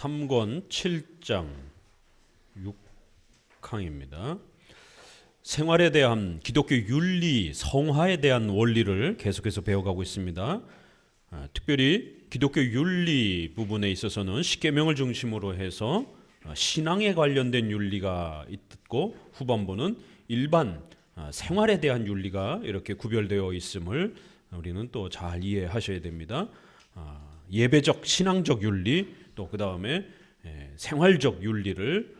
3권 7장 6항입니다. 생활에 대한 기독교 윤리, 성화에 대한 원리를 계속해서 배워가고 있습니다. 특별히 기독교 윤리 부분에 있어서는 십계명을 중심으로 해서 신앙에 관련된 윤리가 있고, 후반부는 일반 생활에 대한 윤리가 이렇게 구별되어 있음을 우리는 또 잘 이해하셔야 됩니다. 예배적 신앙적 윤리, 또 그 다음에 생활적 윤리를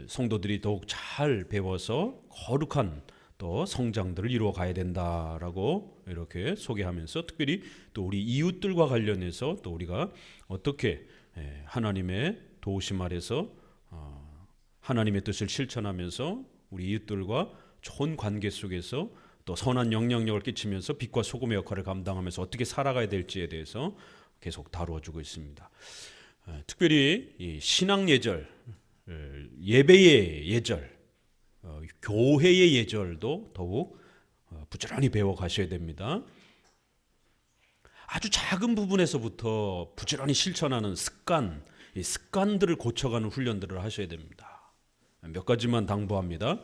성도들이 더욱 잘 배워서 거룩한 또 성장들을 이루어 가야 된다라고 이렇게 소개하면서, 특별히 또 우리 이웃들과 관련해서 또 우리가 어떻게 하나님의 도우심 아래서 하나님의 뜻을 실천하면서 우리 이웃들과 좋은 관계 속에서 또 선한 영향력을 끼치면서 빛과 소금의 역할을 감당하면서 어떻게 살아가야 될지에 대해서 계속 다루어주고 있습니다. 특별히 이 신앙 예절, 예배의 예절, 교회의 예절도 더욱 부지런히 배워 가셔야 됩니다. 아주 작은 부분에서부터 부지런히 실천하는 습관, 이 습관들을 고쳐가는 훈련들을 하셔야 됩니다. 몇 가지만 당부합니다.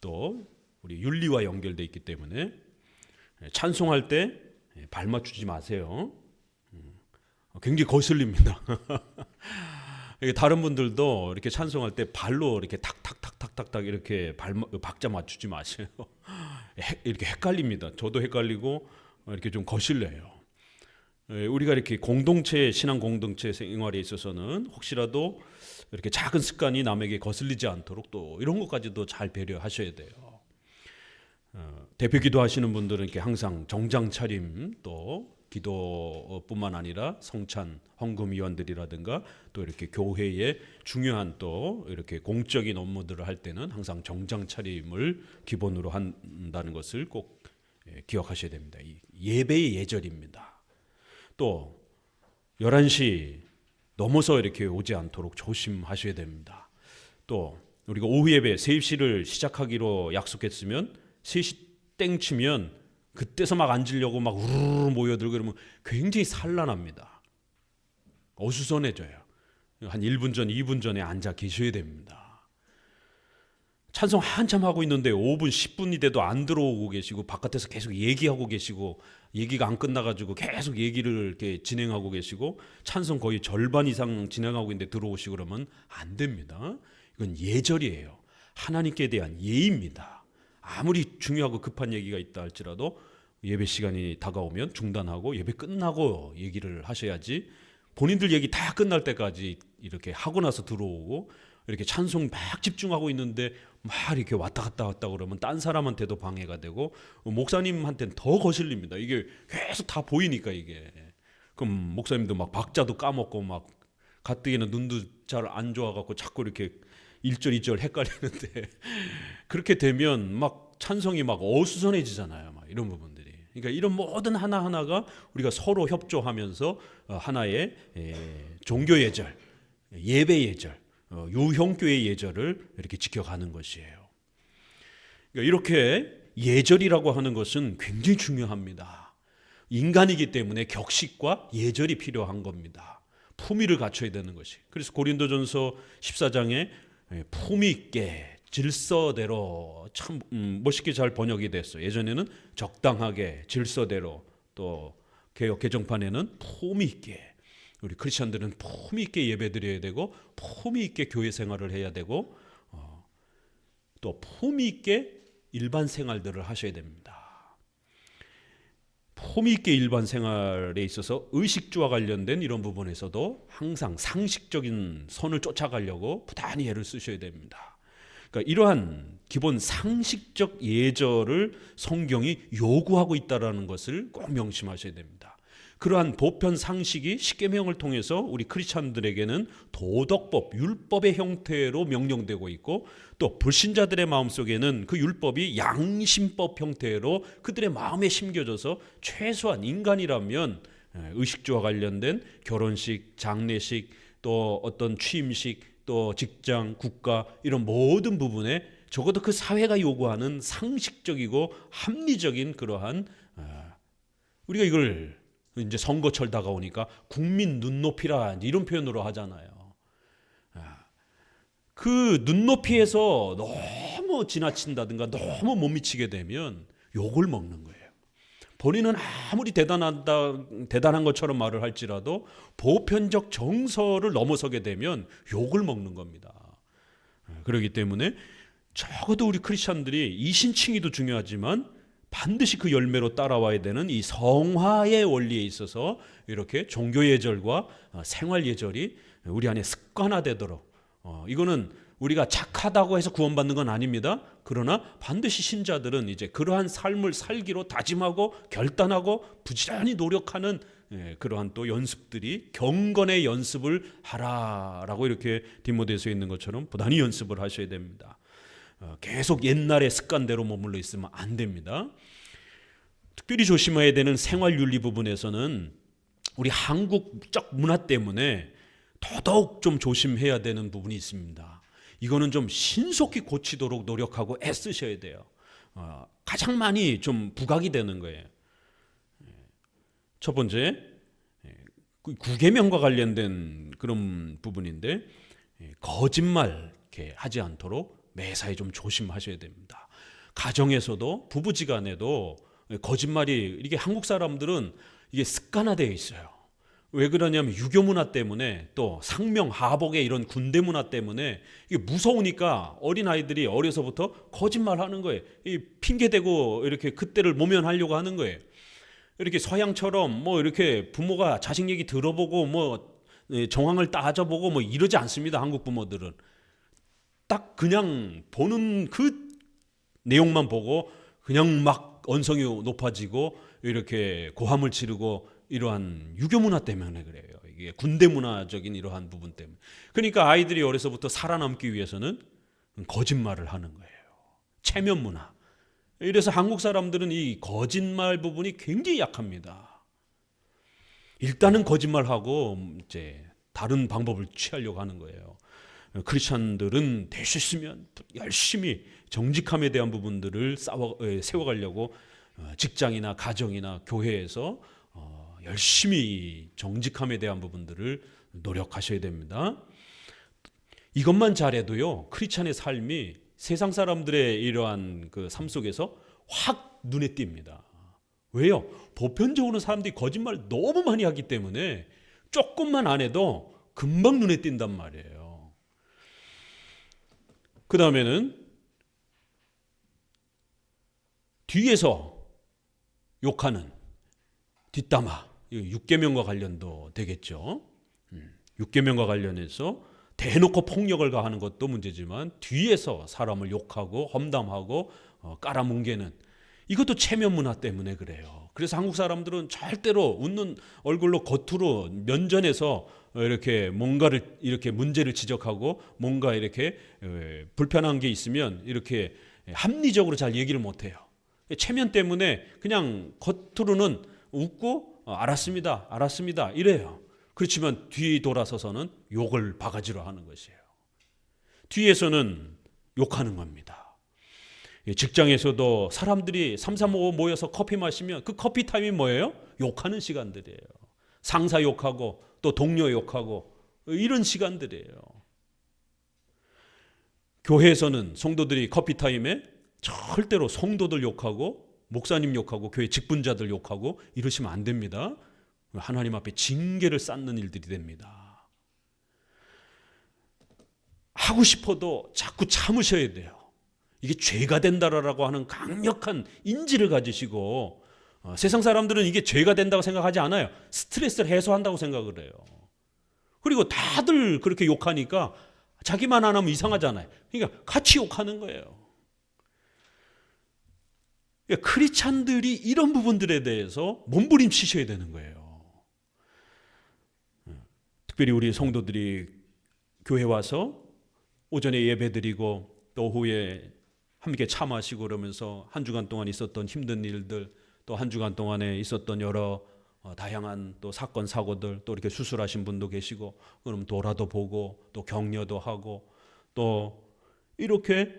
또 우리 윤리와 연결되어 있기 때문에 찬송할 때 발 맞추지 마세요. 굉장히 거슬립니다. 다른 분들도 이렇게 찬송할 때 발로 이렇게 탁탁탁탁탁탁 이렇게 박자 맞추지 마세요. 이렇게 헷갈립니다. 저도 헷갈리고 이렇게 좀 거슬려요. 우리가 이렇게 공동체, 신앙 공동체 생활에 있어서는 혹시라도 이렇게 작은 습관이 남에게 거슬리지 않도록 또 이런 것까지도 잘 배려하셔야 돼요. 대표 기도하시는 분들은 이렇게 항상 정장 차림, 또 기도뿐만 아니라 성찬, 헌금위원들이라든가 또 이렇게 교회의 중요한 또 이렇게 공적인 업무들을 할 때는 항상 정장 차림을 기본으로 한다는 것을 꼭 기억하셔야 됩니다. 예배의 예절입니다. 또 11시 넘어서 이렇게 오지 않도록 조심하셔야 됩니다. 또 우리가 오후 예배 세입시를 시작하기로 약속했으면 3시 땡 치면 그때서 막 앉으려고 막 우르르 모여들고 그러면 굉장히 산란합니다. 어수선해져요. 한 1분 전, 2분 전에 앉아 계셔야 됩니다. 찬송 한참 하고 있는데 5분, 10분이 돼도 안 들어오고 계시고 바깥에서 계속 얘기하고 계시고 얘기가 안 끝나가지고 계속 얘기를 이렇게 진행하고 계시고 찬송 거의 절반 이상 진행하고 있는데 들어오시고 그러면 안 됩니다. 이건 예절이에요. 하나님께 대한 예의입니다. 아무리 중요하고 급한 얘기가 있다 할지라도 예배 시간이 다가오면 중단하고 예배 끝나고 얘기를 하셔야지, 본인들 얘기 다 끝날 때까지 이렇게 하고 나서 들어오고 이렇게 찬송 막 집중하고 있는데 막 이렇게 왔다 갔다 그러면 딴 사람한테도 방해가 되고 목사님한테는 더 거슬립니다. 이게 계속 다 보이니까 이게. 그럼 목사님도 막 박자도 까먹고 막 가뜩이나 눈도 잘 안 좋아갖고 자꾸 이렇게 1절 2절 헷갈리는데 그렇게 되면 막 찬송이 막 어수선해지잖아요. 막 이런 부분들이. 그러니까 이런 모든 하나하나가 우리가 서로 협조하면서 하나의 종교 예절, 예배 예절, 유형교의 예절을 이렇게 지켜가는 것이에요. 그러니까 이렇게 예절이라고 하는 것은 굉장히 중요합니다. 인간이기 때문에 격식과 예절이 필요한 겁니다. 품위를 갖춰야 되는 것이. 그래서 고린도전서 14장에 품위 있게 질서대로, 참 멋있게 잘 번역이 됐어요. 예전에는 적당하게, 질서대로, 또 개역 개정판에는 품위 있게, 우리 크리스천들은 품위 있게 예배드려야 되고 품위 있게 교회 생활을 해야 되고 또 품위 있게 일반 생활들을 하셔야 됩니다. 품위 있게 일반 생활에 있어서 의식주와 관련된 이런 부분에서도 항상 상식적인 선을 쫓아가려고 부단히 애를 쓰셔야 됩니다. 그러니까 이러한 기본 상식적 예절을 성경이 요구하고 있다는 것을 꼭 명심하셔야 됩니다. 그러한 보편 상식이 십계명을 통해서 우리 크리스찬들에게는 도덕법, 율법의 형태로 명령되고 있고, 또 불신자들의 마음속에는 그 율법이 양심법 형태로 그들의 마음에 심겨져서 최소한 인간이라면 의식주와 관련된 결혼식, 장례식, 또 어떤 취임식, 또 직장, 국가 이런 모든 부분에 적어도 그 사회가 요구하는 상식적이고 합리적인 그러한 우리가 이걸 이제 선거철 다가오니까 국민 눈높이라 이런 표현으로 하잖아요. 그 눈높이에서 너무 지나친다든가 너무 못 미치게 되면 욕을 먹는 거예요. 본인은 아무리 대단한 것처럼 말을 할지라도 보편적 정서를 넘어서게 되면 욕을 먹는 겁니다. 그렇기 때문에 적어도 우리 크리스천들이 이신칭의도 중요하지만 반드시 그 열매로 따라와야 되는 이 성화의 원리에 있어서 이렇게 종교 예절과 생활 예절이 우리 안에 습관화되도록, 이거는 우리가 착하다고 해서 구원받는 건 아닙니다. 그러나 반드시 신자들은 이제 그러한 삶을 살기로 다짐하고 결단하고 부지런히 노력하는 그러한 또 연습들이 경건의 연습을 하라라고 이렇게 디모데서에 있는 것처럼 부단히 연습을 하셔야 됩니다. 계속 옛날의 습관대로 머물러 있으면 안 됩니다. 특별히 조심해야 되는 생활윤리 부분에서는 우리 한국적 문화 때문에 더더욱 좀 조심해야 되는 부분이 있습니다. 이거는 좀 신속히 고치도록 노력하고 애쓰셔야 돼요. 가장 많이 좀 부각이 되는 거예요. 첫 번째, 구계명과 관련된 그런 부분인데, 거짓말 이렇게 하지 않도록 매사에 좀 조심하셔야 됩니다. 가정에서도 부부지간에도 거짓말이, 이게 한국 사람들은 이게 습관화되어 있어요. 왜 그러냐면 유교 문화 때문에, 또 상명 하복의 이런 군대 문화 때문에 이게 무서우니까 어린아이들이 어려서부터 거짓말하는 거예요. 이 핑계대고 이렇게 그때를 모면하려고 하는 거예요. 이렇게 서양처럼 뭐 이렇게 부모가 자식 얘기 들어보고 뭐 정황을 따져보고 뭐 이러지 않습니다. 한국 부모들은 딱 그냥 보는 그 내용만 보고 그냥 막 언성이 높아지고 이렇게 고함을 지르고, 이러한 유교 문화 때문에 그래요. 이게 군대 문화적인 이러한 부분 때문에. 그러니까 아이들이 어려서부터 살아남기 위해서는 거짓말을 하는 거예요. 체면 문화. 이래서 한국 사람들은 이 거짓말 부분이 굉장히 약합니다. 일단은 거짓말하고 이제 다른 방법을 취하려고 하는 거예요. 크리스천들은 될 수 있으면 열심히 정직함에 대한 부분들을 세워가려고 직장이나 가정이나 교회에서 열심히 정직함에 대한 부분들을 노력하셔야 됩니다. 이것만 잘해도요, 크리스찬의 삶이 세상 사람들의 이러한 그 삶 속에서 확 눈에 띕니다. 왜요? 보편적으로 사람들이 거짓말 너무 많이 하기 때문에 조금만 안 해도 금방 눈에 띈단 말이에요. 그 다음에는 뒤에서 욕하는 뒷담화, 육계명과 관련도 되겠죠. 육계명과 관련해서 대놓고 폭력을 가하는 것도 문제지만 뒤에서 사람을 욕하고 험담하고 깔아뭉개는, 이것도 체면 문화 때문에 그래요. 그래서 한국 사람들은 절대로 웃는 얼굴로 겉으로 면전에서 이렇게 뭔가를 이렇게 문제를 지적하고 뭔가 이렇게 불편한 게 있으면 이렇게 합리적으로 잘 얘기를 못 해요. 체면 때문에 그냥 겉으로는 웃고 알았습니다, 알았습니다 이래요. 그렇지만 뒤 돌아서서는 욕을 바가지로 하는 것이에요. 뒤에서는 욕하는 겁니다. 직장에서도 사람들이 3, 4, 5 모여서 커피 마시면 그 커피 타임이 뭐예요? 욕하는 시간들이에요. 상사 욕하고 또 동료 욕하고 이런 시간들이에요. 교회에서는 성도들이 커피 타임에 절대로 성도들 욕하고 목사님 욕하고 교회 직분자들 욕하고 이러시면 안 됩니다. 하나님 앞에 징계를 쌓는 일들이 됩니다. 하고 싶어도 자꾸 참으셔야 돼요. 이게 죄가 된다라고 하는 강력한 인지를 가지시고, 세상 사람들은 이게 죄가 된다고 생각하지 않아요. 스트레스를 해소한다고 생각을 해요. 그리고 다들 그렇게 욕하니까 자기만 안 하면 이상하잖아요. 그러니까 같이 욕하는 거예요. 크리스찬들이 이런 부분들에 대해서 몸부림치셔야 되는 거예요. 특별히 우리 성도들이 교회 와서 오전에 예배드리고 또 오후에 함께 차 마시고 그러면서 한 주간 동안 있었던 힘든 일들, 또 한 주간 동안에 있었던 여러 다양한 또 사건 사고들, 또 이렇게 수술하신 분도 계시고, 그럼 돌아도 보고 또 격려도 하고, 또 이렇게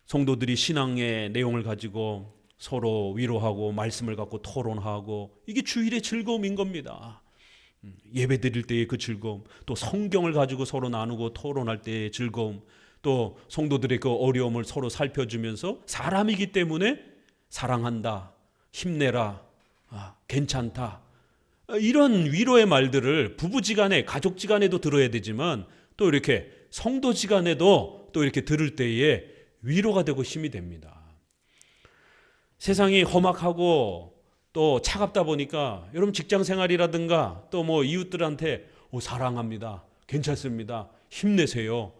성도들이 신앙의 내용을 가지고 서로 위로하고 말씀을 갖고 토론하고 이게 주일의 즐거움인 겁니다. 예배 드릴 때의 그 즐거움, 또 성경을 가지고 서로 나누고 토론할 때의 즐거움, 또 성도들의 그 어려움을 서로 살펴주면서 사람이기 때문에 사랑한다, 힘내라, 괜찮다, 이런 위로의 말들을 부부지간에 가족지간에도 들어야 되지만 또 이렇게 성도지간에도 또 이렇게 들을 때에 위로가 되고 힘이 됩니다. 세상이 험악하고 또 차갑다 보니까 여러분 직장 생활이라든가 또 뭐 이웃들한테 사랑합니다, 괜찮습니다, 힘내세요,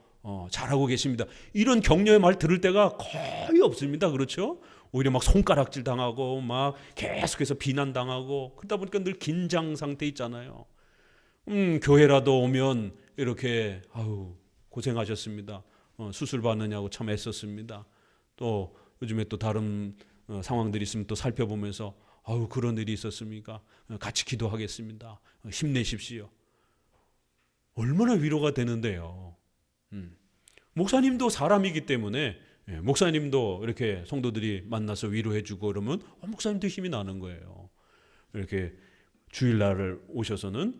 잘하고 계십니다, 이런 격려의 말 들을 때가 거의 없습니다. 그렇죠? 오히려 막 손가락질 당하고 막 계속해서 비난당하고 그러다 보니까 늘 긴장 상태 있잖아요. 교회라도 오면 이렇게 고생하셨습니다, 수술 받느냐고 참 애썼습니다, 또 요즘에 또 다른 상황들이 있으면 또 살펴보면서 그런 일이 있었습니까? 같이 기도하겠습니다, 힘내십시오. 얼마나 위로가 되는데요. 목사님도 사람이기 때문에 목사님도 이렇게 성도들이 만나서 위로해주고 그러면 목사님도 힘이 나는 거예요. 이렇게 주일날 오셔서는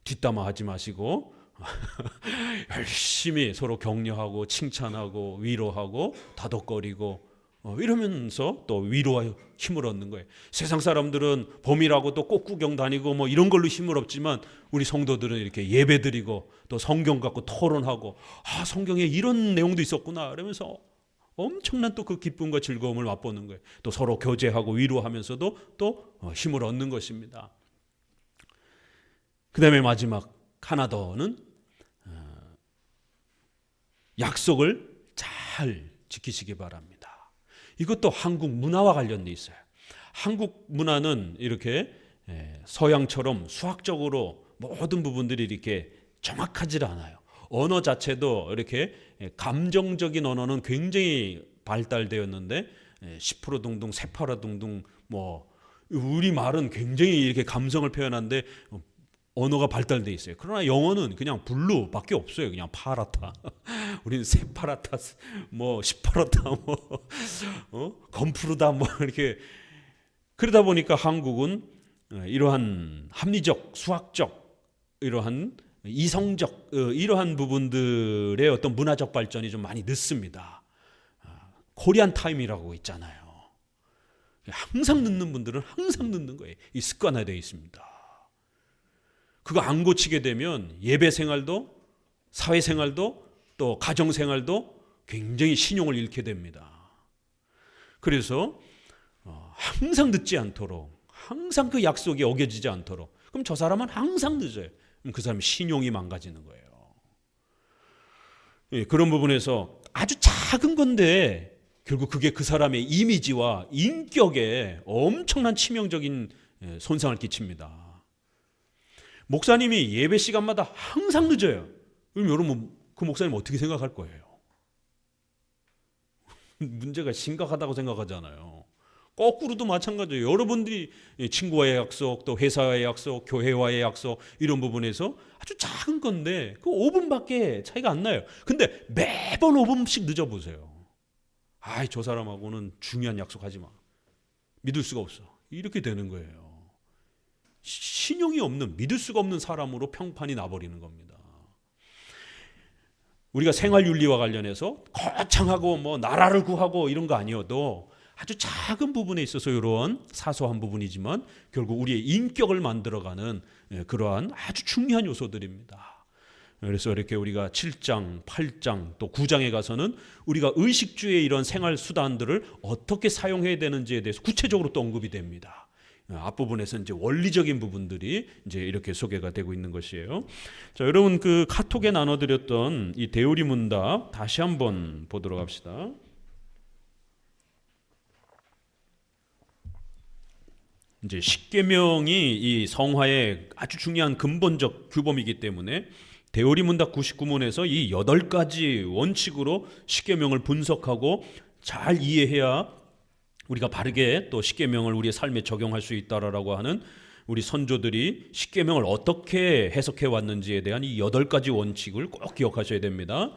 뒷담화하지 마시고 열심히 서로 격려하고 칭찬하고 위로하고 다독거리고 이러면서 또 위로와 힘을 얻는 거예요. 세상 사람들은 봄이라고 또 꽃구경 다니고 뭐 이런 걸로 힘을 얻지만 우리 성도들은 이렇게 예배드리고 또 성경 갖고 토론하고 성경에 이런 내용도 있었구나 이러면서 엄청난 또 그 기쁨과 즐거움을 맛보는 거예요. 또 서로 교제하고 위로하면서도 또 힘을 얻는 것입니다. 그 다음에 마지막 하나 더는 약속을 잘 지키시기 바랍니다. 이것도 한국 문화와 관련돼 있어요. 한국 문화는 이렇게 서양처럼 수학적으로 모든 부분들이 이렇게 정확하지 않아요. 언어 자체도 이렇게 감정적인 언어는 굉장히 발달되었는데 10% 둥둥, 세파라 둥둥 뭐 우리 말은 굉장히 이렇게 감성을 표현하는데 언어가 발달돼 있어요. 그러나 영어는 그냥 블루밖에 없어요. 그냥 파랗다. 우리는 새파랗다, 뭐 시퍼렇다, 뭐 검푸르다, 뭐 이렇게 그러다 보니까 한국은 이러한 합리적, 수학적, 이러한 이성적 이러한 부분들의 어떤 문화적 발전이 좀 많이 늦습니다. 코리안 타임이라고 있잖아요. 항상 늦는 분들은 항상 늦는 거예요. 이 습관화되어 있습니다. 그거 안 고치게 되면 예배 생활도 사회 생활도 또 가정 생활도 굉장히 신용을 잃게 됩니다. 그래서 항상 늦지 않도록, 항상 그 약속이 어겨지지 않도록, 그럼 저 사람은 항상 늦어요. 그럼 그 사람의 신용이 망가지는 거예요. 그런 부분에서 아주 작은 건데 결국 그게 그 사람의 이미지와 인격에 엄청난 치명적인 손상을 끼칩니다. 목사님이 예배 시간마다 항상 늦어요. 그럼 여러분 그 목사님 어떻게 생각할 거예요? 문제가 심각하다고 생각하잖아요. 거꾸로도 마찬가지예요. 여러분들이 친구와의 약속, 또 회사와의 약속, 교회와의 약속 이런 부분에서 아주 작은 건데 그 5분밖에 차이가 안 나요. 근데 매번 5분씩 늦어보세요. 저 사람하고는 중요한 약속하지 마. 믿을 수가 없어. 이렇게 되는 거예요. 신용이 없는, 믿을 수가 없는 사람으로 평판이 나버리는 겁니다. 우리가 생활윤리와 관련해서 거창하고 뭐 나라를 구하고 이런 거 아니어도 아주 작은 부분에 있어서 이런 사소한 부분이지만 결국 우리의 인격을 만들어가는 그러한 아주 중요한 요소들입니다. 그래서 이렇게 우리가 7장, 8장 또 9장에 가서는 우리가 의식주의 이런 생활 수단들을 어떻게 사용해야 되는지에 대해서 구체적으로 또 언급이 됩니다. 앞부분에서 이제 원리적인 부분들이 이제 이렇게 소개가 되고 있는 것이에요. 자, 여러분 그 카톡에 나눠드렸던 이 대우리 문답 다시 한번 보도록 합시다. 이제 십계명이 이 성화의 아주 중요한 근본적 규범이기 때문에 대우리 문답 99문에서 이 8가지 원칙으로 십계명을 분석하고 잘 이해해야 우리가 바르게 또 십계명을 우리의 삶에 적용할 수 있다라고 하는 우리 선조들이 십계명을 어떻게 해석해 왔는지에 대한 이 8가지 원칙을 꼭 기억하셔야 됩니다.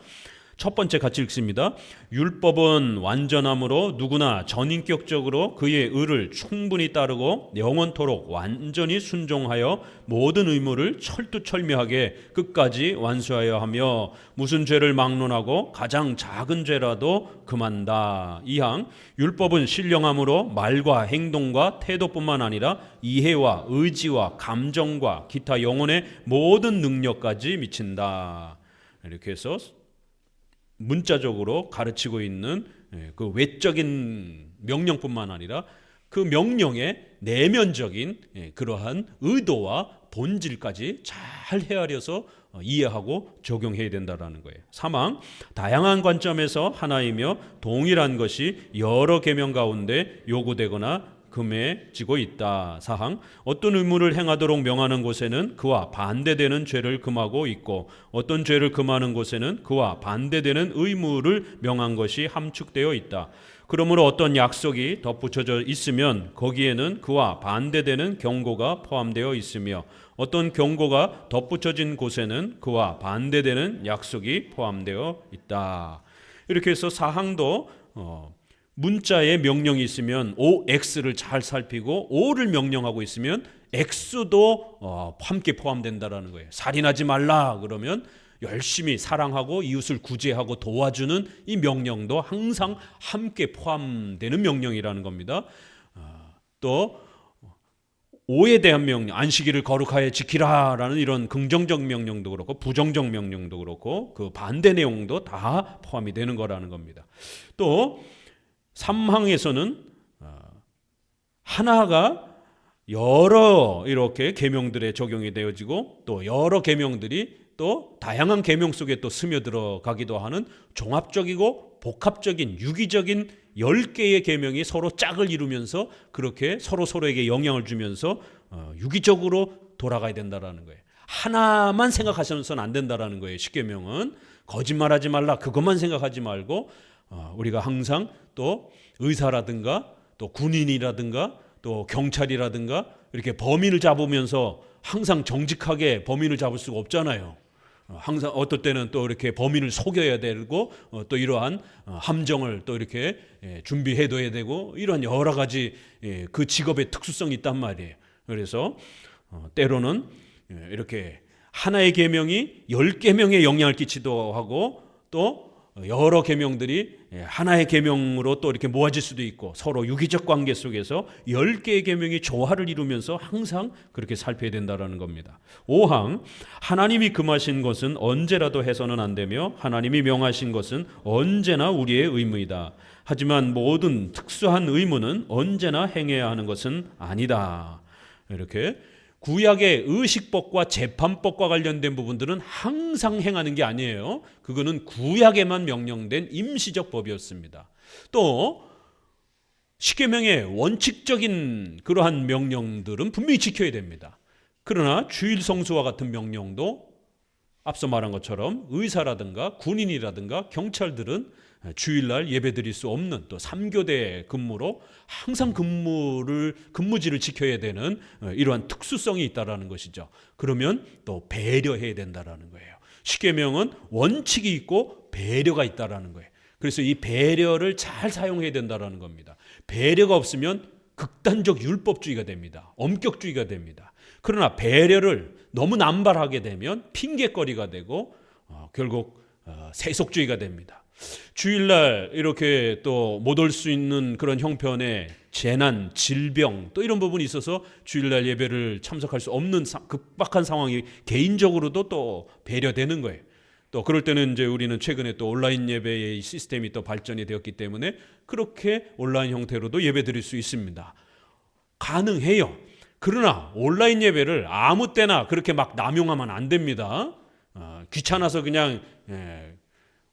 첫 번째 같이 읽습니다. 율법은 완전함으로 누구나 전인격적으로 그의 의를 충분히 따르고 영원토록 완전히 순종하여 모든 의무를 철두철미하게 끝까지 완수하여 하며 무슨 죄를 막론하고 가장 작은 죄라도 금한다. 2항 율법은 신령함으로 말과 행동과 태도뿐만 아니라 이해와 의지와 감정과 기타 영혼의 모든 능력까지 미친다. 이렇게 해서 문자적으로 가르치고 있는 그 외적인 명령뿐만 아니라 그 명령의 내면적인 그러한 의도와 본질까지 잘 헤아려서 이해하고 적용해야 된다는 거예요. 3항 다양한 관점에서 하나이며 동일한 것이 여러 계명 가운데 요구되거나 금해지고 있다. 4항 어떤 의무를 행하도록 명하는 곳에는 그와 반대되는 죄를 금하고 있고 어떤 죄를 금하는 곳에는 그와 반대되는 의무를 명한 것이 함축되어 있다. 그러므로 어떤 약속이 덧붙여져 있으면 거기에는 그와 반대되는 경고가 포함되어 있으며 어떤 경고가 덧붙여진 곳에는 그와 반대되는 약속이 포함되어 있다. 이렇게 해서 4항도 문자에 명령이 있으면 OX를 잘 살피고 O를 명령하고 있으면 X도 함께 포함된다라는 거예요. 살인하지 말라 그러면 열심히 사랑하고 이웃을 구제하고 도와주는 이 명령도 항상 함께 포함되는 명령이라는 겁니다. 또 O에 대한 명령, 안식일을 거룩하게 지키라라는 이런 긍정적 명령도 그렇고 부정적 명령도 그렇고 그 반대 내용도 다 포함이 되는 거라는 겁니다. 또 3항에서는 하나가 여러 이렇게 계명들에 적용이 되어지고 또 여러 계명들이 또 다양한 계명 속에 또 스며들어가기도 하는 종합적이고 복합적인 유기적인 10개의 계명이 서로 짝을 이루면서 그렇게 서로에게 영향을 주면서 유기적으로 돌아가야 된다는 거예요. 하나만 생각하셔서는 안 된다는 거예요. 십계명은 거짓말하지 말라 그것만 생각하지 말고 우리가 항상 또 의사라든가 또 군인이라든가 또 경찰이라든가 이렇게 범인을 잡으면서 항상 정직하게 범인을 잡을 수가 없잖아요. 항상 어떨 때는 또 이렇게 범인을 속여야 되고 또 이러한 함정을 또 이렇게 준비해둬야 되고 이런 여러 가지 그 직업의 특수성이 있단 말이에요. 그래서 때로는 이렇게 하나의 계명이 10계명에 영향을 끼치기도 하고 또 여러 계명들이 하나의 계명으로 또 이렇게 모아질 수도 있고 서로 유기적 관계 속에서 10개의 계명이 조화를 이루면서 항상 그렇게 살펴야 된다는 겁니다. 5항 하나님이 금하신 것은 언제라도 해서는 안 되며 하나님이 명하신 것은 언제나 우리의 의무이다. 하지만 모든 특수한 의무는 언제나 행해야 하는 것은 아니다. 이렇게 구약의 의식법과 재판법과 관련된 부분들은 항상 행하는 게 아니에요. 그거는 구약에만 명령된 임시적 법이었습니다. 또 십계명의 원칙적인 그러한 명령들은 분명히 지켜야 됩니다. 그러나 주일 성수와 같은 명령도 앞서 말한 것처럼 의사라든가 군인이라든가 경찰들은 주일날 예배드릴 수 없는 또 3교대 근무로 항상 근무지를 지켜야 되는 이러한 특수성이 있다라는 것이죠. 그러면 또 배려해야 된다라는 거예요. 십계명은 원칙이 있고 배려가 있다라는 거예요. 그래서 이 배려를 잘 사용해야 된다라는 겁니다. 배려가 없으면 극단적 율법주의가 됩니다. 엄격주의가 됩니다. 그러나 배려를 너무 남발하게 되면 핑계거리가 되고 결국 세속주의가 됩니다. 주일날 이렇게 또 못 올 수 있는 그런 형편의 재난, 질병 또 이런 부분이 있어서 주일날 예배를 참석할 수 없는 급박한 상황이 개인적으로도 또 배려되는 거예요. 또 그럴 때는 이제 우리는 최근에 또 온라인 예배의 시스템이 또 발전이 되었기 때문에 그렇게 온라인 형태로도 예배 드릴 수 있습니다. 가능해요. 그러나 온라인 예배를 아무 때나 그렇게 막 남용하면 안 됩니다. 귀찮아서 그냥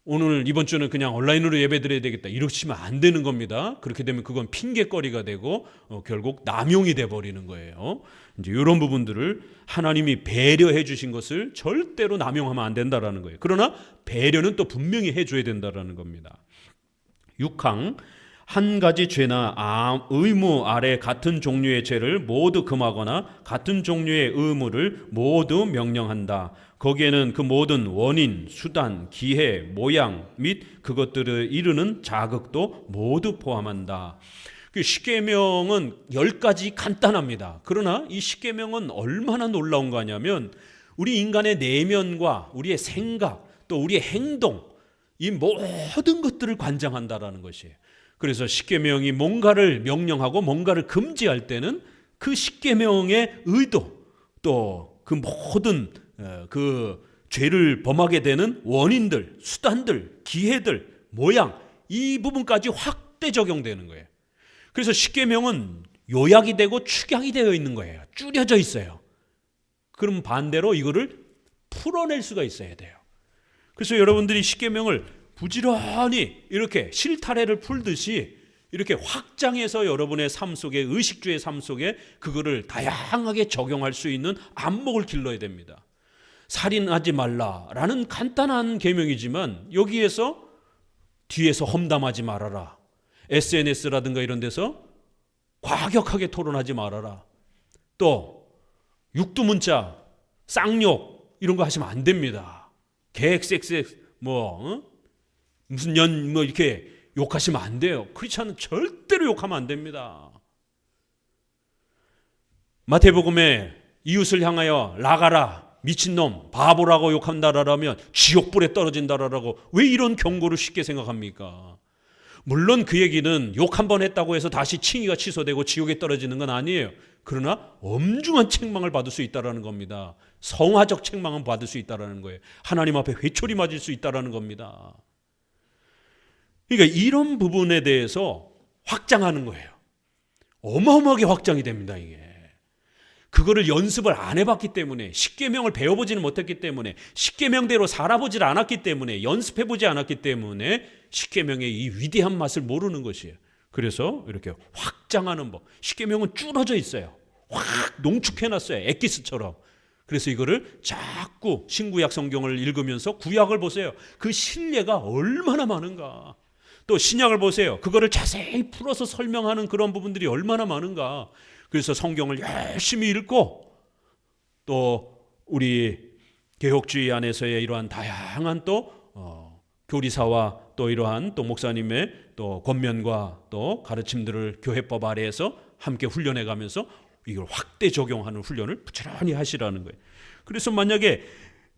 오늘 이번 주는 그냥 온라인으로 예배드려야 되겠다 이러시면 안 되는 겁니다. 그렇게 되면 그건 핑계거리가 되고 결국 남용이 돼버리는 거예요. 이제 이런 부분들을 하나님이 배려해 주신 것을 절대로 남용하면 안 된다라는 거예요. 그러나 배려는 또 분명히 해줘야 된다라는 겁니다. 6항 한 가지 죄나 의무 아래 같은 종류의 죄를 모두 금하거나 같은 종류의 의무를 모두 명령한다. 거기에는 그 모든 원인, 수단, 기회, 모양 및 그것들을 이루는 자극도 모두 포함한다. 그 십계명은 10가지 간단합니다. 그러나 이 십계명은 얼마나 놀라운 거냐면 우리 인간의 내면과 우리의 생각 또 우리의 행동 이 모든 것들을 관장한다라는 것이에요. 그래서 십계명이 뭔가를 명령하고 뭔가를 금지할 때는 그 십계명의 의도 또 그 모든 그 죄를 범하게 되는 원인들, 수단들, 기회들, 모양 이 부분까지 확대 적용되는 거예요. 그래서 십계명은 요약이 되고 축약이 되어 있는 거예요. 줄여져 있어요. 그럼 반대로 이거를 풀어낼 수가 있어야 돼요. 그래서 여러분들이 십계명을 부지런히 이렇게 실타래를 풀듯이 이렇게 확장해서 여러분의 삶 속에 의식주의 삶 속에 그거를 다양하게 적용할 수 있는 안목을 길러야 됩니다. 살인하지 말라라는 간단한 계명이지만 여기에서 뒤에서 험담하지 말아라. SNS라든가 이런 데서 과격하게 토론하지 말아라. 또 육두문자, 쌍욕 이런 거 하시면 안 됩니다. 개엑섹스 무슨 이렇게 욕하시면 안 돼요. 크리스찬은 절대로 욕하면 안 됩니다. 마태복음에 이웃을 향하여 나가라, 미친놈, 바보라고 욕한다라면 지옥불에 떨어진다라고 왜 이런 경고를 쉽게 생각합니까? 물론 그 얘기는 욕 한 번 했다고 해서 다시 칭의가 취소되고 지옥에 떨어지는 건 아니에요. 그러나 엄중한 책망을 받을 수 있다는 겁니다. 성화적 책망은 받을 수 있다는 거예요. 하나님 앞에 회초리 맞을 수 있다는 겁니다. 그러니까 이런 부분에 대해서 확장하는 거예요. 어마어마하게 확장이 됩니다. 이게 그거를 연습을 안 해봤기 때문에 십계명을 배워보지는 못했기 때문에 십계명대로 살아보질 않았기 때문에 연습해보지 않았기 때문에 십계명의 이 위대한 맛을 모르는 것이에요. 그래서 이렇게 확장하는 법. 십계명은 줄어져 있어요. 확 농축해놨어요. 엑기스처럼. 그래서 이거를 자꾸 신구약 성경을 읽으면서 구약을 보세요. 그 신뢰가 얼마나 많은가. 또 신약을 보세요. 그거를 자세히 풀어서 설명하는 그런 부분들이 얼마나 많은가. 그래서 성경을 열심히 읽고 또 우리 개혁주의 안에서의 이러한 다양한 또 교리사와 또 이러한 또 목사님의 또 권면과 또 가르침들을 교회법 아래에서 함께 훈련해 가면서 이걸 확대 적용하는 훈련을 부지런히 하시라는 거예요. 그래서 만약에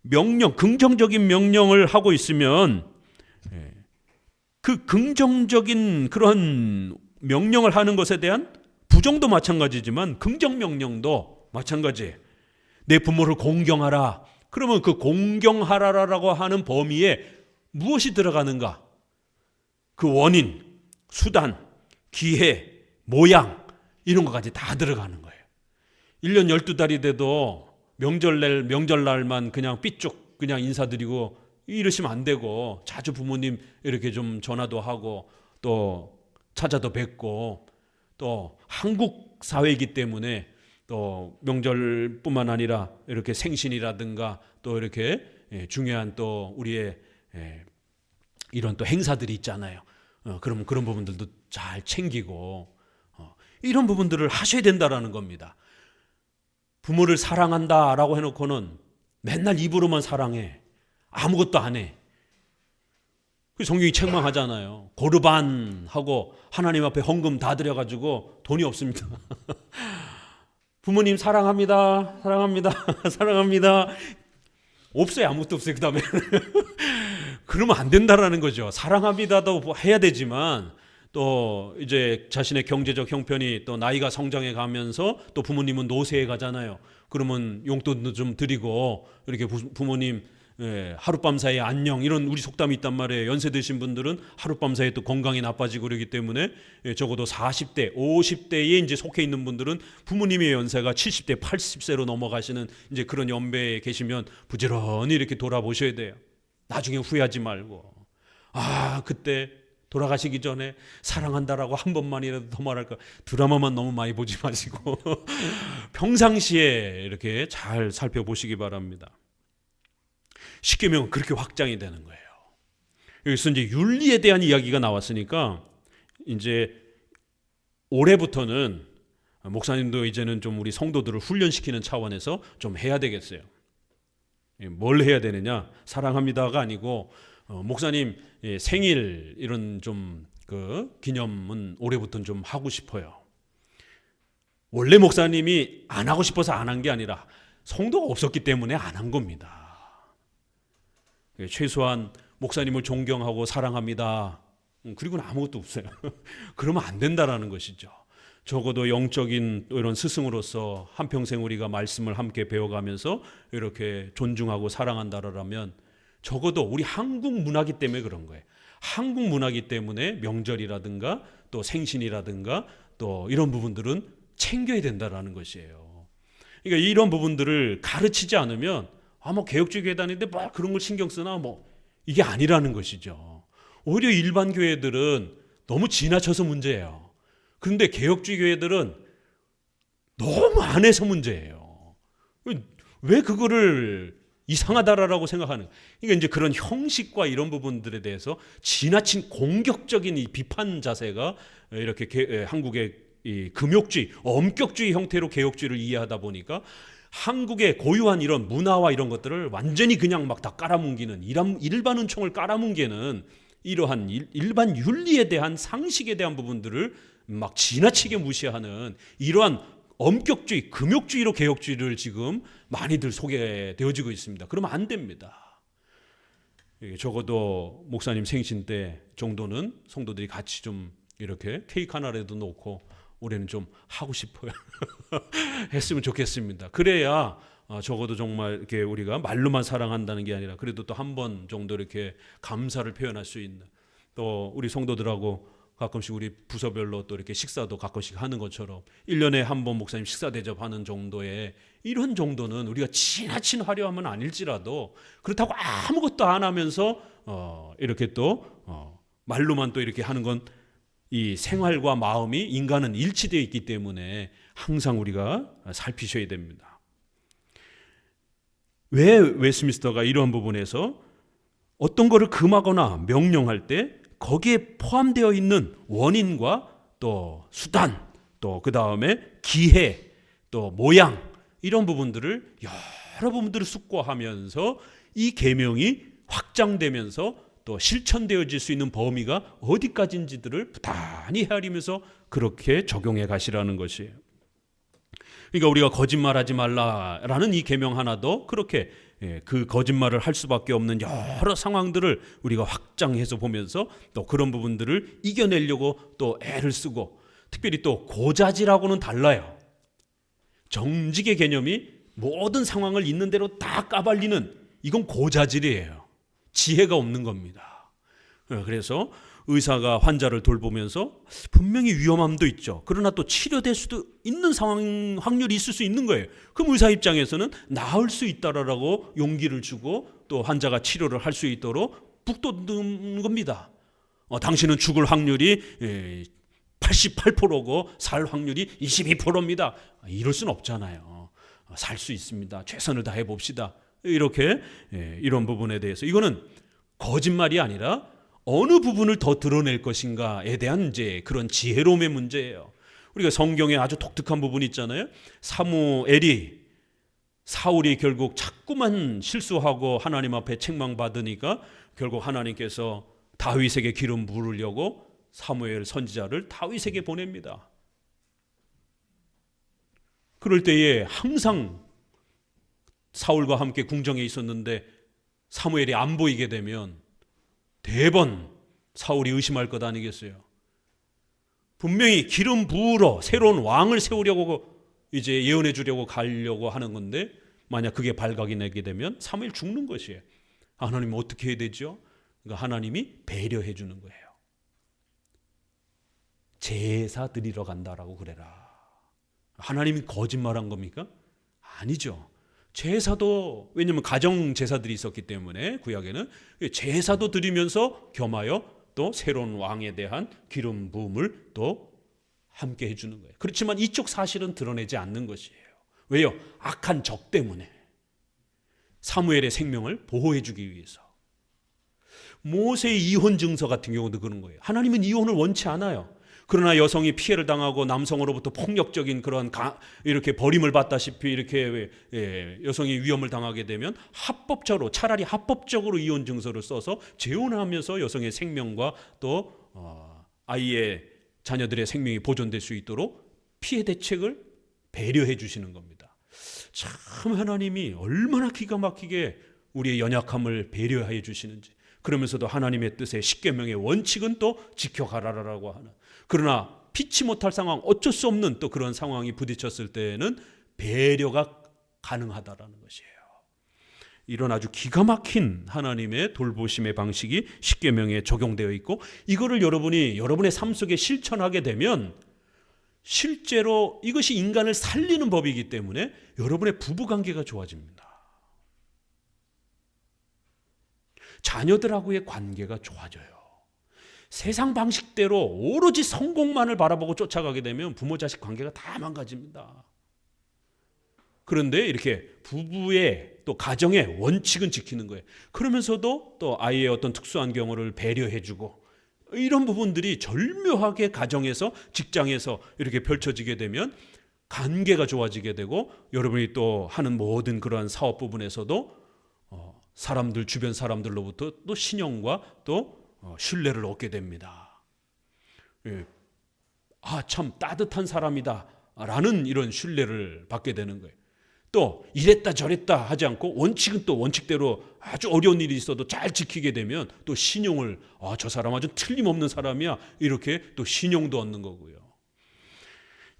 명령, 긍정적인 명령을 하고 있으면 그 긍정적인 그런 명령을 하는 것에 대한 부정도 마찬가지지만 긍정 명령도 마찬가지예요. 내 부모를 공경하라. 그러면 그 공경하라라고 하는 범위에 무엇이 들어가는가? 그 원인, 수단, 기회, 모양 이런 것까지 다 들어가는 거예요. 1년 12달이 돼도 명절날만 그냥 삐쭉 그냥 인사드리고 이러시면 안 되고 자주 부모님 이렇게 좀 전화도 하고 또 찾아도 뵙고 또 한국 사회이기 때문에 또 명절뿐만 아니라 이렇게 생신이라든가 또 이렇게 중요한 또 우리의 이런 또 행사들이 있잖아요. 그러면 그런 부분들도 잘 챙기고 이런 부분들을 하셔야 된다라는 겁니다. 부모를 사랑한다라고 해놓고는 맨날 입으로만 사랑해. 아무것도 안 해. 그 성경이 책망하잖아요. 고르반하고 하나님 앞에 헌금 다 드려가지고 돈이 없습니다. 부모님 사랑합니다. 사랑합니다. 사랑합니다. 없어요. 아무것도 없어요. 그 다음에 그러면 안 된다라는 거죠. 사랑합니다도 해야 되지만 또 이제 자신의 경제적 형편이 또 나이가 성장해 가면서 또 부모님은 노쇠해 가잖아요. 그러면 용돈도 좀 드리고 이렇게 부모님 하룻밤 사이에 안녕 이런 우리 속담이 있단 말이에요. 연세 드신 분들은 하룻밤 사이에 또 건강이 나빠지고 그러기 때문에 적어도 40대, 50대에 이제 속해 있는 분들은 부모님의 연세가 70대, 80세로 넘어가시는 이제 그런 연배에 계시면 부지런히 이렇게 돌아보셔야 돼요. 나중에 후회하지 말고 그때 돌아가시기 전에 사랑한다라고 한 번만이라도 더 말할까. 드라마만 너무 많이 보지 마시고 평상시에 이렇게 잘 살펴보시기 바랍니다. 십계명은 그렇게 확장이 되는 거예요. 여기서 이제 윤리에 대한 이야기가 나왔으니까 이제 올해부터는 목사님도 이제는 좀 우리 성도들을 훈련시키는 차원에서 좀 해야 되겠어요. 뭘 해야 되느냐? 사랑합니다가 아니고 목사님 생일 이런 좀 그 기념은 올해부터는 좀 하고 싶어요. 원래 목사님이 안 하고 싶어서 안 한 게 아니라 성도가 없었기 때문에 안 한 겁니다. 최소한 목사님을 존경하고 사랑합니다. 그리고는 아무것도 없어요. 그러면 안 된다라는 것이죠. 적어도 영적인 이런 스승으로서 한평생 우리가 말씀을 함께 배워가면서 이렇게 존중하고 사랑한다라면 적어도 우리 한국 문화기 때문에 그런 거예요. 한국 문화기 때문에 명절이라든가 또 생신이라든가 또 이런 부분들은 챙겨야 된다라는 것이에요. 그러니까 이런 부분들을 가르치지 않으면 뭐 개혁주의 교회다니는데 뭐 그런 걸 신경 쓰나 뭐 이게 아니라는 것이죠. 오히려 일반 교회들은 너무 지나쳐서 문제예요. 그런데 개혁주의 교회들은 너무 안 해서 문제예요. 왜 그거를 이상하다라고 생각하는? 그러니까 이제 그런 형식과 이런 부분들에 대해서 지나친 공격적인 이 비판 자세가 이렇게 한국의 이 금욕주의, 엄격주의 형태로 개혁주의를 이해하다 보니까 한국의 고유한 이런 문화와 이런 것들을 완전히 그냥 막 다 깔아뭉개는 일반 은총을 깔아뭉개는 이러한 일반 윤리에 대한 상식에 대한 부분들을 막 지나치게 무시하는 이러한 엄격주의, 금욕주의로 개혁주의를 지금 많이들 소개되어지고 있습니다. 그러면 안 됩니다. 적어도 목사님 생신 때 정도는 성도들이 같이 좀 이렇게 케이크 하나라도 놓고 올해는 좀 하고 싶어요. 했으면 좋겠습니다. 그래야 적어도 정말 이렇게 우리가 말로만 사랑한다는 게 아니라 그래도 또 한 번 정도 이렇게 감사를 표현할 수 있는, 또 우리 성도들하고 가끔씩 우리 부서별로 또 이렇게 식사도 가끔씩 하는 것처럼 1년에 한 번 목사님 식사 대접하는 정도의 이런 정도는 우리가 지나친 화려함은 아닐지라도 그렇다고 아무것도 안 하면서 이렇게 또 말로만 또 이렇게 하는 건 이 생활과 마음이 인간은 일치되어 있기 때문에 항상 우리가 살피셔야 됩니다. 왜 웨스트민스터가 이러한 부분에서 어떤 것을 금하거나 명령할 때 거기에 포함되어 있는 원인과 또 수단, 또 그 다음에 기회, 또 모양 이런 부분들을 여러 부분들을 숙고하면서 이 계명이 확장되면서 또 실천되어질 수 있는 범위가 어디까지인지들을 부단히 헤아리면서 그렇게 적용해 가시라는 것이에요. 그러니까 우리가 거짓말하지 말라라는 이 계명 하나도 그렇게 그 거짓말을 할 수밖에 없는 여러 상황들을 우리가 확장해서 보면서 또 그런 부분들을 이겨내려고 또 애를 쓰고, 특별히 또 고자질하고는 달라요. 정직의 개념이 모든 상황을 있는 대로 다 까발리는, 이건 고자질이에요. 지혜가 없는 겁니다. 그래서 의사가 환자를 돌보면서 분명히 위험함도 있죠. 그러나 또 치료될 수도 있는 상황 확률이 있을 수 있는 거예요. 그럼 의사 입장에서는 나을 수 있다라고 용기를 주고 또 환자가 치료를 할 수 있도록 북돋는 겁니다. 당신은 죽을 확률이 88%고 살 확률이 22%입니다. 이럴 수는 없잖아요. 살 수 있습니다. 최선을 다해 봅시다. 이렇게 이런 부분에 대해서 이거는 거짓말이 아니라 어느 부분을 더 드러낼 것인가에 대한 이제 그런 지혜로움의 문제예요. 우리가 성경에 아주 독특한 부분이 있잖아요. 사울이 결국 자꾸만 실수하고 하나님 앞에 책망받으니까 결국 하나님께서 다윗에게 기름 부으려고 사무엘 선지자를 다윗에게 보냅니다. 그럴 때에 항상 사울과 함께 궁정에 있었는데 사무엘이 안 보이게 되면 대번 사울이 의심할 것 아니겠어요? 분명히 기름 부으러 새로운 왕을 세우려고 이제 예언해 주려고 가려고 하는 건데 만약 그게 발각이 나게 되면 사무엘 죽는 것이에요. 하나님 어떻게 해야 되죠? 그러니까 하나님이 배려해 주는 거예요. 제사 드리러 간다라고 그래라. 하나님이 거짓말한 겁니까? 아니죠. 제사도, 왜냐하면 가정 제사들이 있었기 때문에 구약에는 제사도 드리면서 겸하여 또 새로운 왕에 대한 기름 부음을 또 함께 해주는 거예요. 그렇지만 이쪽 사실은 드러내지 않는 것이에요. 왜요? 악한 적 때문에, 사무엘의 생명을 보호해주기 위해서. 모세의 이혼 증서 같은 경우도 그런 거예요. 하나님은 이혼을 원치 않아요. 그러나 여성이 피해를 당하고 남성으로부터 폭력적인 그런 이렇게 버림을 받다시피 이렇게 여성이 위험을 당하게 되면 차라리 합법적으로 이혼 증서를 써서 재혼하면서 여성의 생명과 또 아이의 자녀들의 생명이 보존될 수 있도록 피해 대책을 배려해 주시는 겁니다. 참 하나님이 얼마나 기가 막히게 우리의 연약함을 배려해 주시는지. 그러면서도 하나님의 뜻에 십계명의 원칙은 또 지켜가라라고 하는, 그러나 피치 못할 상황, 어쩔 수 없는 또 그런 상황이 부딪혔을 때에는 배려가 가능하다라는 것이에요. 이런 아주 기가 막힌 하나님의 돌보심의 방식이 십계명에 적용되어 있고, 이거를 여러분이 여러분의 삶 속에 실천하게 되면 실제로 이것이 인간을 살리는 법이기 때문에 여러분의 부부관계가 좋아집니다. 자녀들하고의 관계가 좋아져요. 세상 방식대로 오로지 성공만을 바라보고 쫓아가게 되면 부모 자식 관계가 다 망가집니다. 그런데 이렇게 부부의 또 가정의 원칙은 지키는 거예요. 그러면서도 또 아이의 어떤 특수한 경우를 배려해주고, 이런 부분들이 절묘하게 가정에서, 직장에서 이렇게 펼쳐지게 되면 관계가 좋아지게 되고, 여러분이 또 하는 모든 그러한 사업 부분에서도 사람들, 주변 사람들로부터 또 신용과 또 신뢰를 얻게 됩니다. 참 따뜻한 사람이다 라는 이런 신뢰를 받게 되는 거예요. 또 이랬다 저랬다 하지 않고 원칙은 또 원칙대로 아주 어려운 일이 있어도 잘 지키게 되면 또 신용을, 저 사람 아주 틀림없는 사람이야, 이렇게 또 신용도 얻는 거고요.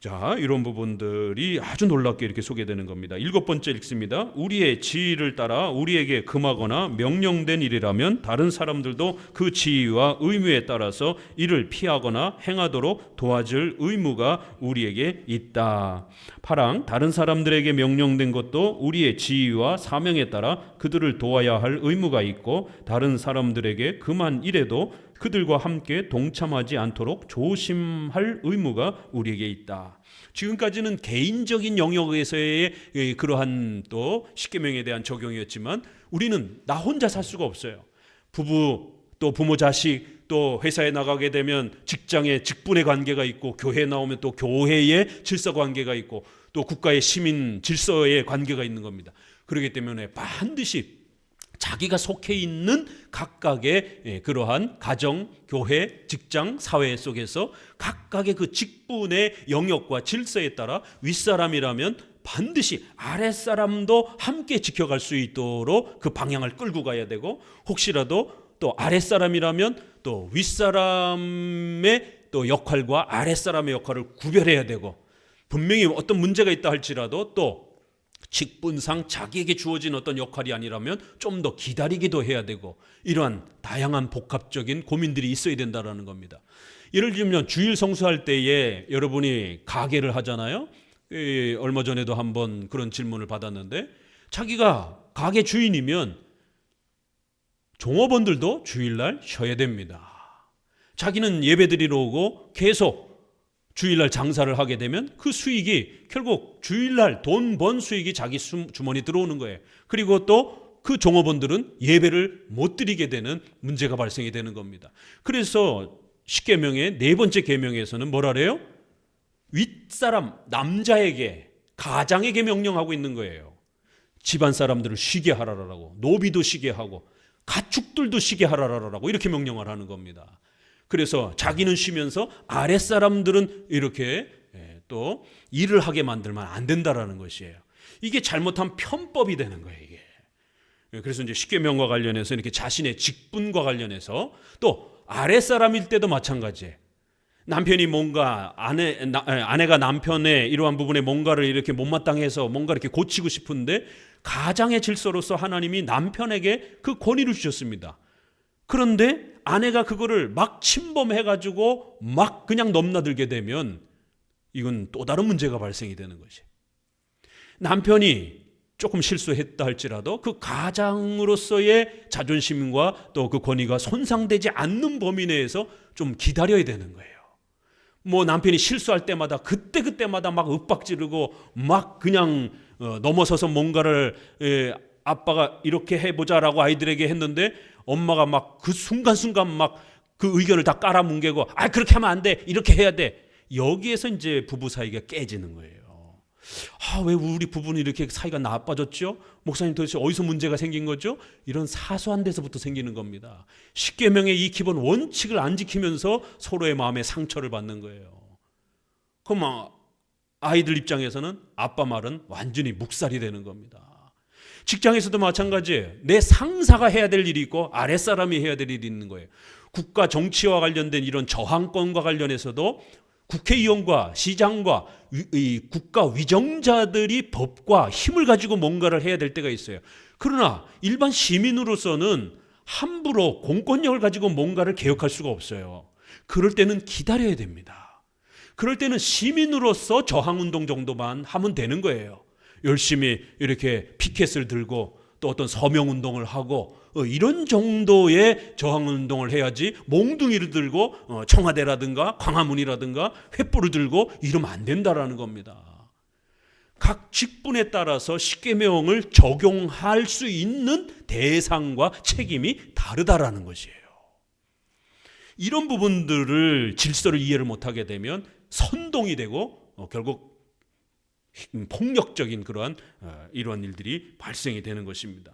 자, 이런 부분들이 아주 놀랍게 이렇게 소개되는 겁니다. 7번째 읽습니다. 우리의 지위를 따라 우리에게 금하거나 명령된 일이라면 다른 사람들도 그 지위와 의무에 따라서 이를 피하거나 행하도록 도와줄 의무가 우리에게 있다. 8항, 다른 사람들에게 명령된 것도 우리의 지위와 사명에 따라 그들을 도와야 할 의무가 있고, 다른 사람들에게 금한 일에도 그들과 함께 동참하지 않도록 조심할 의무가 우리에게 있다. 지금까지는 개인적인 영역에서의 그러한 또 십계명에 대한 적용이었지만, 우리는 나 혼자 살 수가 없어요. 부부, 또 부모 자식, 또 회사에 나가게 되면 직장의 직분의 관계가 있고, 교회에 나오면 또 교회의 질서 관계가 있고, 또 국가의 시민 질서의 관계가 있는 겁니다. 그렇기 때문에 반드시 자기가 속해 있는 각각의 그러한 가정, 교회, 직장, 사회 속에서 각각의 그 직분의 영역과 질서에 따라 윗사람이라면 반드시 아랫사람도 함께 지켜갈 수 있도록 그 방향을 끌고 가야 되고, 혹시라도 또 아랫사람이라면 또 윗사람의 또 역할과 아랫사람의 역할을 구별해야 되고, 분명히 어떤 문제가 있다 할지라도 또 직분상 자기에게 주어진 어떤 역할이 아니라면 좀 더 기다리기도 해야 되고, 이러한 다양한 복합적인 고민들이 있어야 된다는 겁니다. 예를 들면 주일 성수할 때에 여러분이 가게를 하잖아요. 얼마 전에도 한번 그런 질문을 받았는데, 자기가 가게 주인이면 종업원들도 주일날 쉬어야 됩니다. 자기는 예배드리러 오고 계속 주일날 장사를 하게 되면 그 수익이 결국 주일날 돈 번 수익이 자기 주머니 들어오는 거예요. 그리고 또 그 종업원들은 예배를 못 드리게 되는 문제가 발생이 되는 겁니다. 그래서 십계명의 4번째 계명에서는 뭐라 그래요? 윗사람 남자에게, 가장에게 명령하고 있는 거예요. 집안 사람들을 쉬게 하라라고, 노비도 쉬게 하고 가축들도 쉬게 하라라고 이렇게 명령을 하는 겁니다. 그래서 자기는 쉬면서 아랫사람들은 이렇게 또 일을 하게 만들면 안 된다라는 것이에요. 이게 잘못한 편법이 되는 거예요, 이게. 그래서 이제 십계명과 관련해서 이렇게 자신의 직분과 관련해서, 또 아랫사람일 때도 마찬가지예요. 남편이 뭔가 아내가 남편의 이러한 부분에 뭔가를 이렇게 못마땅해서 뭔가 이렇게 고치고 싶은데, 가장의 질서로서 하나님이 남편에게 그 권위를 주셨습니다. 그런데 아내가 그거를 막 침범해가지고 막 그냥 넘나들게 되면 이건 또 다른 문제가 발생이 되는 것이, 남편이 조금 실수했다 할지라도 그 가장으로서의 자존심과 또 그 권위가 손상되지 않는 범위 내에서 좀 기다려야 되는 거예요. 뭐 남편이 실수할 때마다 그때마다 막 윽박 지르고 막 그냥 넘어서서 뭔가를 아빠가 이렇게 해보자라고 아이들에게 했는데 엄마가 막 그 순간순간 막 그 의견을 다 깔아뭉개고 그렇게 하면 안 돼, 이렇게 해야 돼. 여기에서 이제 부부 사이가 깨지는 거예요. 왜 우리 부부는 이렇게 사이가 나빠졌죠? 목사님 도대체 어디서 문제가 생긴 거죠? 이런 사소한 데서부터 생기는 겁니다. 십계명의 이 기본 원칙을 안 지키면서 서로의 마음에 상처를 받는 거예요. 그럼 아이들 입장에서는 아빠 말은 완전히 묵살이 되는 겁니다. 직장에서도 마찬가지예요. 내 상사가 해야 될 일이 있고 아랫사람이 해야 될 일이 있는 거예요. 국가 정치와 관련된 이런 저항권과 관련해서도 국회의원과 시장과 이 국가 위정자들이 법과 힘을 가지고 뭔가를 해야 될 때가 있어요. 그러나 일반 시민으로서는 함부로 공권력을 가지고 뭔가를 개혁할 수가 없어요. 그럴 때는 기다려야 됩니다. 그럴 때는 시민으로서 저항운동 정도만 하면 되는 거예요. 열심히 이렇게 피켓을 들고 또 어떤 서명운동을 하고 이런 정도의 저항운동을 해야지 몽둥이를 들고 청와대라든가 광화문이라든가 횃불을 들고 이러면 안 된다라는 겁니다. 각 직분에 따라서 십계명을 적용할 수 있는 대상과 책임이 다르다라는 것이에요. 이런 부분들을 질서를 이해를 못하게 되면 선동이 되고 결국 폭력적인 그러한 이러한 일들이 발생이 되는 것입니다.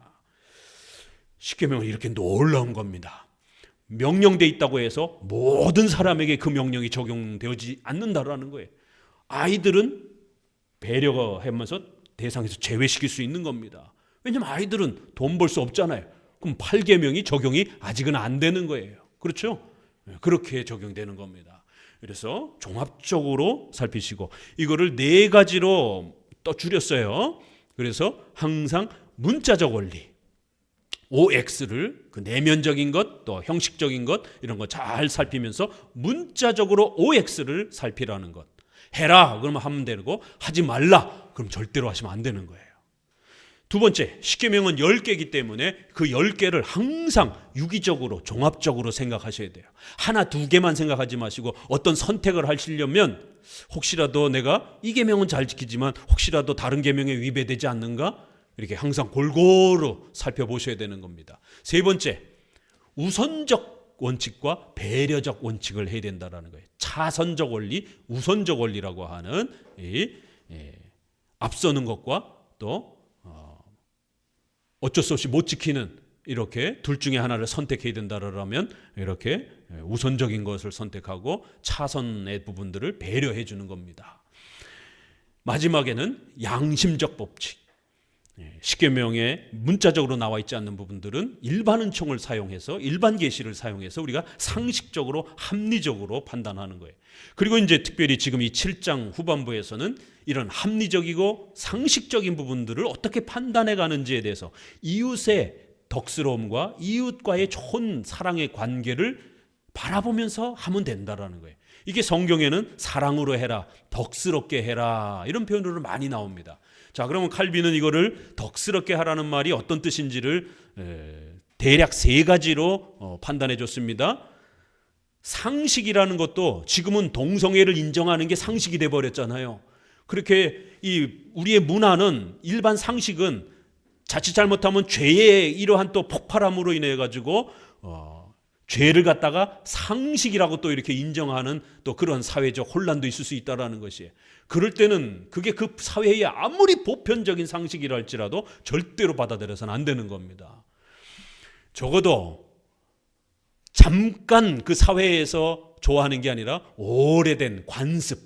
십계명은 이렇게 놀라운 겁니다. 명령돼 있다고 해서 모든 사람에게 그 명령이 적용되지 않는다라는 거예요. 아이들은 배려하면서 대상에서 제외시킬 수 있는 겁니다. 왜냐하면 아이들은 돈 벌 수 없잖아요. 그럼 8계명이 적용이 아직은 안 되는 거예요. 그렇죠? 그렇게 적용되는 겁니다. 그래서 종합적으로 살피시고 이거를 4가지로 또 줄였어요. 그래서 항상 문자적 원리 OX를 그 내면적인 것 또 형식적인 것 이런 거 잘 살피면서 문자적으로 OX를 살피라는 것. 해라 그러면 하면 되고 하지 말라 그럼 절대로 하시면 안 되는 거예요. 두 번째, 십계명은 10개이기 때문에 그 10개를 항상 유기적으로 종합적으로 생각하셔야 돼요. 하나, 2개만 생각하지 마시고 어떤 선택을 하시려면 혹시라도 내가 이 계명은 잘 지키지만 혹시라도 다른 계명에 위배되지 않는가? 이렇게 항상 골고루 살펴보셔야 되는 겁니다. 세 번째, 우선적 원칙과 배려적 원칙을 해야 된다는 거예요. 차선적 원리, 우선적 원리라고 하는 앞서는 것과 또 어쩔 수 없이 못 지키는 이렇게 둘 중에 하나를 선택해야 된다라면 이렇게 우선적인 것을 선택하고 차선의 부분들을 배려해 주는 겁니다. 마지막에는 양심적 법칙. 십계명에 문자적으로 나와 있지 않는 부분들은 일반 은총을 사용해서 일반 계시를 사용해서 우리가 상식적으로 합리적으로 판단하는 거예요. 그리고 이제 특별히 지금 이 7장 후반부에서는 이런 합리적이고 상식적인 부분들을 어떻게 판단해 가는지에 대해서 이웃의 덕스러움과 이웃과의 좋은 사랑의 관계를 바라보면서 하면 된다라는 거예요. 이게 성경에는 사랑으로 해라, 덕스럽게 해라 이런 표현으로 많이 나옵니다. 자, 그러면 칼빈은 이거를 덕스럽게 하라는 말이 어떤 뜻인지를 대략 3가지로 판단해 줬습니다. 상식이라는 것도 지금은 동성애를 인정하는 게 상식이 돼 버렸잖아요. 그렇게 우리의 문화는 일반 상식은 자칫 잘못하면 죄의 이러한 또 폭발함으로 인해 가지고 죄를 갖다가 상식이라고 또 이렇게 인정하는 또 그런 사회적 혼란도 있을 수 있다라는 것이에요. 그럴 때는 그게 그 사회의 아무리 보편적인 상식이라 할지라도 절대로 받아들여서는 안 되는 겁니다. 적어도 잠깐 그 사회에서 좋아하는 게 아니라 오래된 관습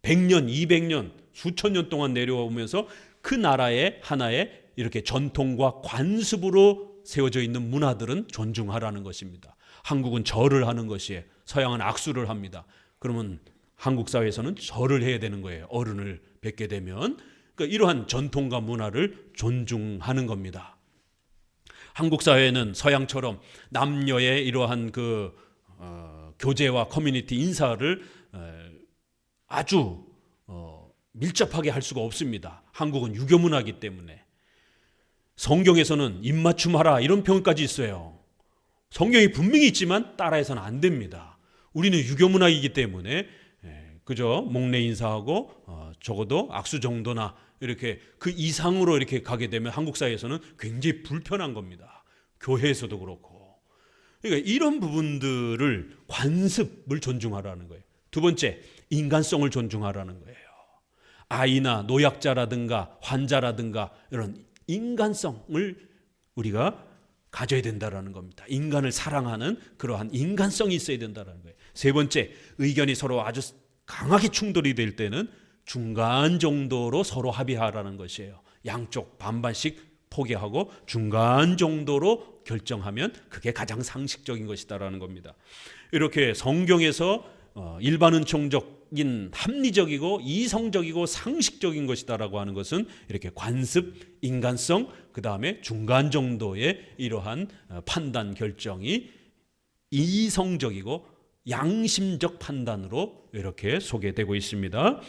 100년, 200년, 수천 년 동안 내려오면서 그 나라의 하나의 이렇게 전통과 관습으로 세워져 있는 문화들은 존중하라는 것입니다. 한국은 절을 하는 것이에요. 서양은 악수를 합니다. 그러면 한국 사회에서는 절을 해야 되는 거예요. 어른을 뵙게 되면. 그러니까 이러한 전통과 문화를 존중하는 겁니다. 한국 사회는 서양처럼 남녀의 이러한 교제와 커뮤니티 인사를 아주 밀접하게 할 수가 없습니다. 한국은 유교 문화이기 때문에. 성경에서는 입맞춤하라 이런 표현까지 있어요. 성경이 분명히 있지만 따라해서는 안 됩니다. 우리는 유교 문화이기 때문에 그저 목례 인사하고 적어도 악수 정도나 이렇게 그 이상으로 이렇게 가게 되면 한국 사회에서는 굉장히 불편한 겁니다. 교회에서도 그렇고. 그러니까 이런 부분들을 관습을 존중하라는 거예요. 두 번째, 인간성을 존중하라는 거예요. 아이나 노약자라든가 환자라든가 이런 인간성을 우리가 가져야 된다라는 겁니다. 인간을 사랑하는 그러한 인간성이 있어야 된다는 거예요. 세 번째, 의견이 서로 아주 강하게 충돌이 될 때는 중간 정도로 서로 합의하라는 것이에요. 양쪽 반반씩 포기하고 중간 정도로 결정하면 그게 가장 상식적인 것이다라는 겁니다. 이렇게 성경에서 일반 은총적인 합리적이고 이성적이고 상식적인 것이다라고 하는 것은 이렇게 관습, 인간성, 그 다음에 중간 정도의 이러한 판단 결정이 이성적이고 양심적 판단으로 이렇게 소개되고 있습니다.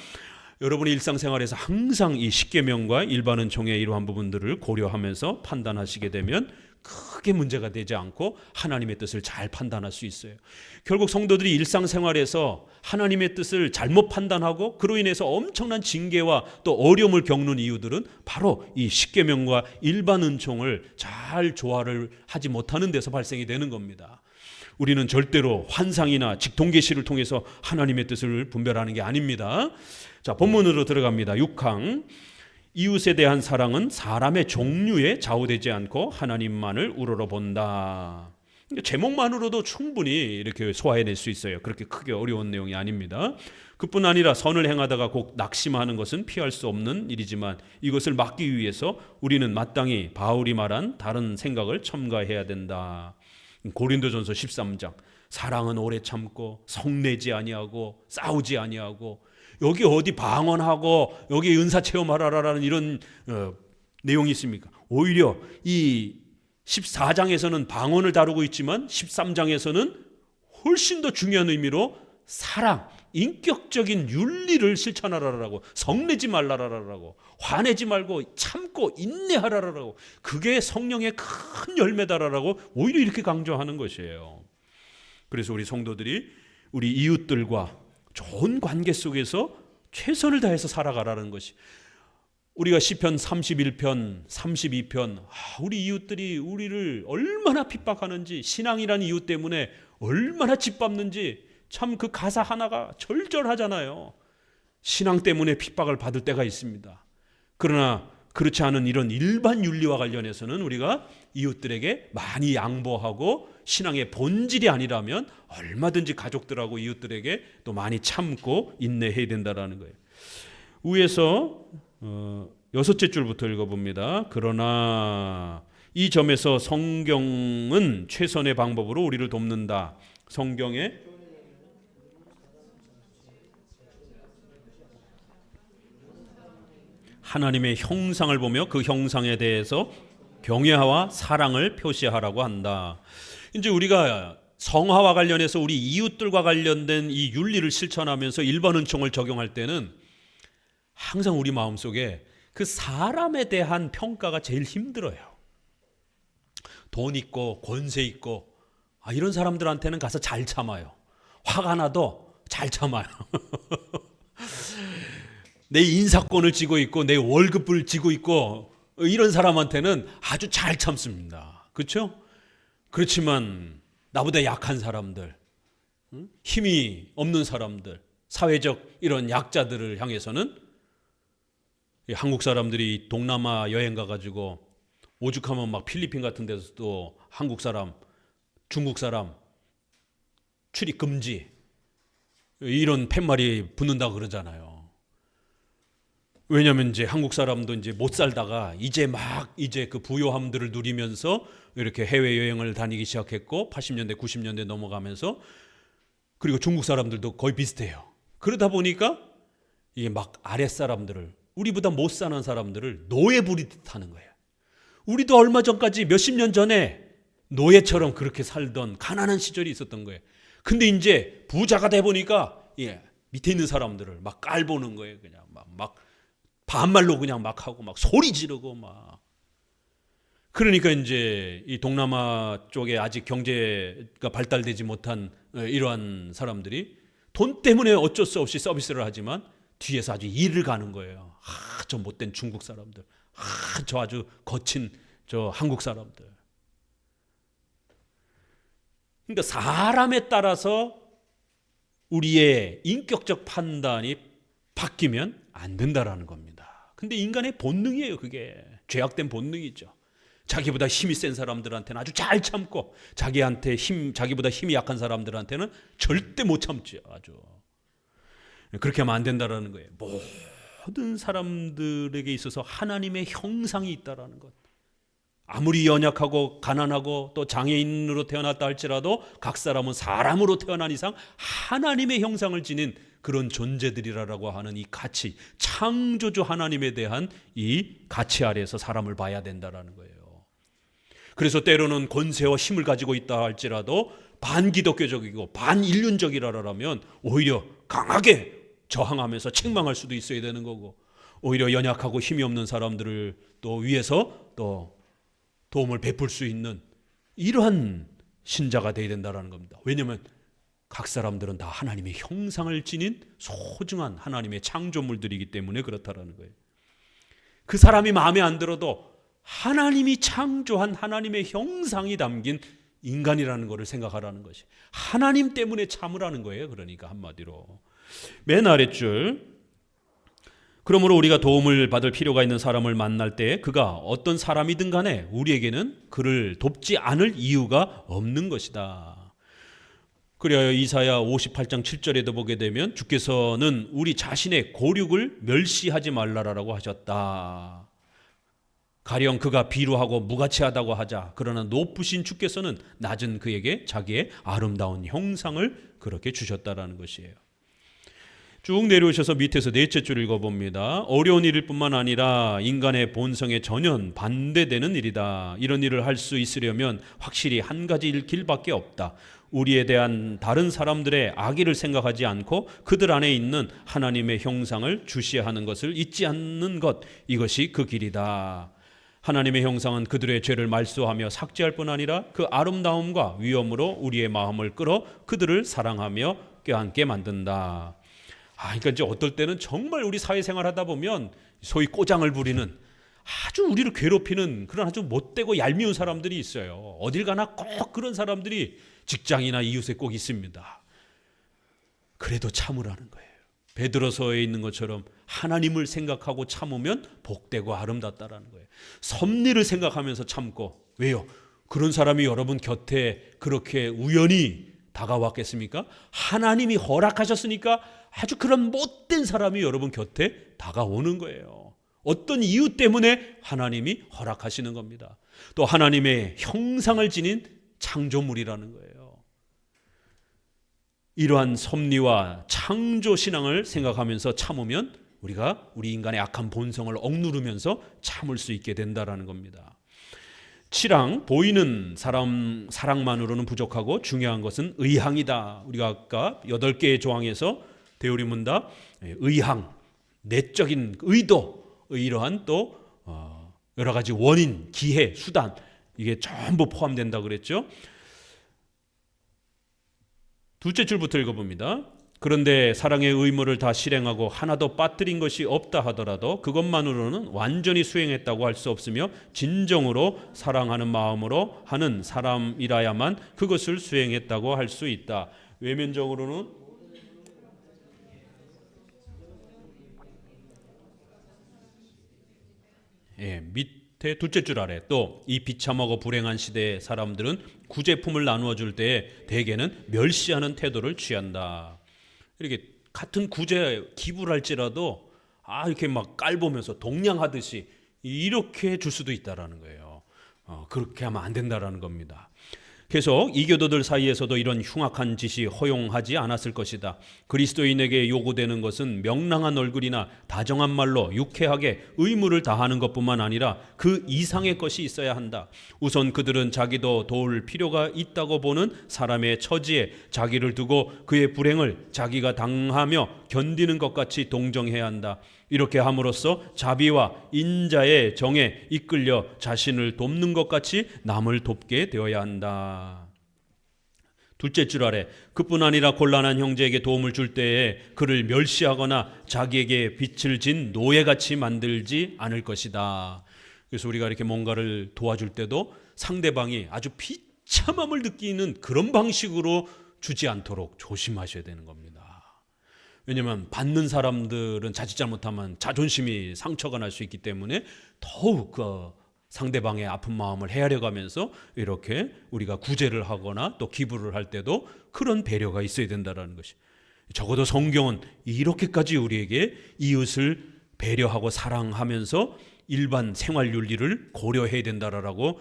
여러분의 일상생활에서 항상 이 십계명과 일반 은총의 이러한 부분들을 고려하면서 판단하시게 되면 크게 문제가 되지 않고 하나님의 뜻을 잘 판단할 수 있어요. 결국 성도들이 일상생활에서 하나님의 뜻을 잘못 판단하고 그로 인해서 엄청난 징계와 또 어려움을 겪는 이유들은 바로 이 십계명과 일반 은총을 잘 조화를 하지 못하는 데서 발생이 되는 겁니다. 우리는 절대로 환상이나 직통계시를 통해서 하나님의 뜻을 분별하는 게 아닙니다. 자, 본문으로 들어갑니다. 6항. 이웃에 대한 사랑은 사람의 종류에 좌우되지 않고 하나님만을 우러러본다. 제목만으로도 충분히 이렇게 소화해낼 수 있어요. 그렇게 크게 어려운 내용이 아닙니다. 그뿐 아니라 선을 행하다가 곧 낙심하는 것은 피할 수 없는 일이지만 이것을 막기 위해서 우리는 마땅히 바울이 말한 다른 생각을 첨가해야 된다. 고린도전서 13장. 사랑은 오래 참고 성내지 아니하고 싸우지 아니하고 여기 어디 방언하고 여기 은사 체험하라라는 이런 내용이 있습니까? 오히려 이 14장에서는 방언을 다루고 있지만 13장에서는 훨씬 더 중요한 의미로 사랑, 인격적인 윤리를 실천하라라고, 성내지 말라라라고, 화내지 말고 참고 인내하라라고, 그게 성령의 큰 열매다라라고 오히려 이렇게 강조하는 것이에요. 그래서 우리 성도들이 우리 이웃들과 좋은 관계 속에서 최선을 다해서 살아가라는 것이, 우리가 시편 31편, 32편 우리 이웃들이 우리를 얼마나 핍박하는지, 신앙이라는 이유 때문에 얼마나 짓밟는지 참 그 가사 하나가 절절하잖아요. 신앙 때문에 핍박을 받을 때가 있습니다. 그러나 그렇지 않은 이런 일반 윤리와 관련해서는 우리가 이웃들에게 많이 양보하고 신앙의 본질이 아니라면 얼마든지 가족들하고 이웃들에게 또 많이 참고 인내해야 된다는 거예요. 위에서 6째 줄부터 읽어봅니다. 그러나 이 점에서 성경은 최선의 방법으로 우리를 돕는다. 성경에 하나님의 형상을 보며 그 형상에 대해서 경외와 사랑을 표시하라고 한다. 이제 우리가 성화와 관련해서 우리 이웃들과 관련된 이 윤리를 실천하면서 일반 은총을 적용할 때는 항상 우리 마음속에 그 사람에 대한 평가가 제일 힘들어요. 돈 있고 권세 있고 이런 사람들한테는 가서 잘 참아요. 화가 나도 잘 참아요. 내 인사권을 쥐고 있고 내 월급을 쥐고 있고 이런 사람한테는 아주 잘 참습니다. 그렇죠? 그렇지만 나보다 약한 사람들, 힘이 없는 사람들, 사회적 이런 약자들을 향해서는 한국 사람들이 동남아 여행 가가지고 오죽하면 막 필리핀 같은 데서도 한국 사람, 중국 사람 출입 금지 이런 팻말이 붙는다고 그러잖아요. 왜냐하면 이제 한국 사람도 이제 못 살다가 이제 그 부요함들을 누리면서 이렇게 해외 여행을 다니기 시작했고 80년대 90년대 넘어가면서, 그리고 중국 사람들도 거의 비슷해요. 그러다 보니까 이게 막 아랫 사람들을, 우리보다 못 사는 사람들을 노예 부리듯 하는 거예요. 우리도 얼마 전까지 몇십 년 전에 노예처럼 그렇게 살던 가난한 시절이 있었던 거예요. 근데 이제 부자가 돼 보니까 밑에 있는 사람들을 막 깔보는 거예요. 그냥 막 반말로 그냥 막 하고 막 소리 지르고 막. 그러니까 이제 이 동남아 쪽에 아직 경제가 발달되지 못한 이러한 사람들이 돈 때문에 어쩔 수 없이 서비스를 하지만 뒤에서 아주 일을 가는 거예요. 저 못된 중국 사람들, 저 아주 거친 저 한국 사람들. 그러니까 사람에 따라서 우리의 인격적 판단이 바뀌면 안 된다라는 겁니다. 근데 인간의 본능이에요. 그게 죄악된 본능이죠. 자기보다 힘이 센 사람들한테는 아주 잘 참고 자기보다 힘이 약한 사람들한테는 절대 못 참죠. 아주 그렇게 하면 안 된다라는 거예요. 모든 사람들에게 있어서 하나님의 형상이 있다라는 것. 아무리 연약하고 가난하고 또 장애인으로 태어났다 할지라도 각 사람은 사람으로 태어난 이상 하나님의 형상을 지닌 그런 존재들이라고 하는 이 가치, 창조주 하나님에 대한 이 가치 아래에서 사람을 봐야 된다라는 거예요. 그래서 때로는 권세와 힘을 가지고 있다 할지라도 반기독교적이고 반인륜적이라면 오히려 강하게 저항하면서 책망할 수도 있어야 되는 거고, 오히려 연약하고 힘이 없는 사람들을 또 위해서 또 도움을 베풀 수 있는 이러한 신자가 되어야 된다는 겁니다. 왜냐하면 각 사람들은 다 하나님의 형상을 지닌 소중한 하나님의 창조물들이기 때문에 그렇다라는 거예요. 그 사람이 마음에 안 들어도 하나님이 창조한 하나님의 형상이 담긴 인간이라는 것을 생각하라는 것이, 하나님 때문에 참으라는 거예요. 그러니까 한마디로 맨 아랫줄, 그러므로 우리가 도움을 받을 필요가 있는 사람을 만날 때 그가 어떤 사람이든 간에 우리에게는 그를 돕지 않을 이유가 없는 것이다. 그래야 이사야 58장 7절에도 보게 되면 주께서는 우리 자신의 고륙을 멸시하지 말라라고 하셨다. 가령 그가 비루하고 무가치하다고 하자, 그러나 높으신 주께서는 낮은 그에게 자기의 아름다운 형상을 그렇게 주셨다라는 것이에요. 쭉 내려오셔서 밑에서 넷째 줄 읽어봅니다. 어려운 일일 뿐만 아니라 인간의 본성에 전혀 반대되는 일이다. 이런 일을 할 수 있으려면 확실히 한 가지 길밖에 없다. 우리에 대한 다른 사람들의 악의를 생각하지 않고 그들 안에 있는 하나님의 형상을 주시하는 것을 잊지 않는 것, 이것이 그 길이다. 하나님의 형상은 그들의 죄를 말소하며 삭제할 뿐 아니라 그 아름다움과 위엄으로 우리의 마음을 끌어 그들을 사랑하며 껴안게 만든다. 그러니까 이제 어떨 때는 정말 우리 사회생활 하다 보면 소위 꼬장을 부리는, 아주 우리를 괴롭히는 그런 아주 못되고 얄미운 사람들이 있어요. 어딜 가나 꼭 그런 사람들이 직장이나 이웃에 꼭 있습니다. 그래도 참으라는 거예요. 베드로서에 있는 것처럼 하나님을 생각하고 참으면 복되고 아름답다라는 거예요. 섭리를 생각하면서 참고. 왜요? 그런 사람이 여러분 곁에 그렇게 우연히 다가왔겠습니까? 하나님이 허락하셨으니까 아주 그런 못된 사람이 여러분 곁에 다가오는 거예요. 어떤 이유 때문에 하나님이 허락하시는 겁니다. 또 하나님의 형상을 지닌 창조물이라는 거예요. 이러한 섭리와 창조 신앙을 생각하면서 참으면 우리 인간의 악한 본성을 억누르면서 참을 수 있게 된다라는 겁니다. 7항, 보이는 사랑만으로는 부족하고 중요한 것은 의항이다. 우리가 아까 8개의 조항에서 되오리문답, 의항, 내적인 의도, 이러한 또 여러 가지 원인, 기회, 수단, 이게 전부 포함된다 그랬죠. 둘째 줄부터 읽어봅니다. 그런데 사랑의 의무를 다 실행하고 하나도 빠뜨린 것이 없다 하더라도 그것만으로는 완전히 수행했다고 할 수 없으며 진정으로 사랑하는 마음으로 하는 사람이라야만 그것을 수행했다고 할 수 있다. 외면적으로는 밑에 둘째 줄 아래, 또 이 비참하고 불행한 시대의 사람들은 구제품을 나누어 줄 때에 대개는 멸시하는 태도를 취한다. 이렇게 같은 구제 기부를 할지라도 이렇게 막 깔보면서 동냥하듯이 이렇게 줄 수도 있다라는 거예요. 그렇게 하면 안 된다라는 겁니다. 계속 이교도들 사이에서도 이런 흉악한 짓이 허용하지 않았을 것이다. 그리스도인에게 요구되는 것은 명랑한 얼굴이나 다정한 말로 유쾌하게 의무를 다하는 것뿐만 아니라 그 이상의 것이 있어야 한다. 우선 그들은 자기도 도울 필요가 있다고 보는 사람의 처지에 자기를 두고 그의 불행을 자기가 당하며 견디는 것 같이 동정해야 한다. 이렇게 함으로써 자비와 인자의 정에 이끌려 자신을 돕는 것 같이 남을 돕게 되어야 한다. 둘째 줄 아래 그뿐 아니라 곤란한 형제에게 도움을 줄 때에 그를 멸시하거나 자기에게 빚을 진 노예같이 만들지 않을 것이다. 그래서 우리가 이렇게 뭔가를 도와줄 때도 상대방이 아주 비참함을 느끼는 그런 방식으로 주지 않도록 조심하셔야 되는 겁니다. 왜냐하면 받는 사람들은 자칫 잘못하면 자존심이 상처가 날 수 있기 때문에 더욱 그 상대방의 아픈 마음을 헤아려 가면서 이렇게 우리가 구제를 하거나 또 기부를 할 때도 그런 배려가 있어야 된다는 것이, 적어도 성경은 이렇게까지 우리에게 이웃을 배려하고 사랑하면서 일반 생활 윤리를 고려해야 된다라고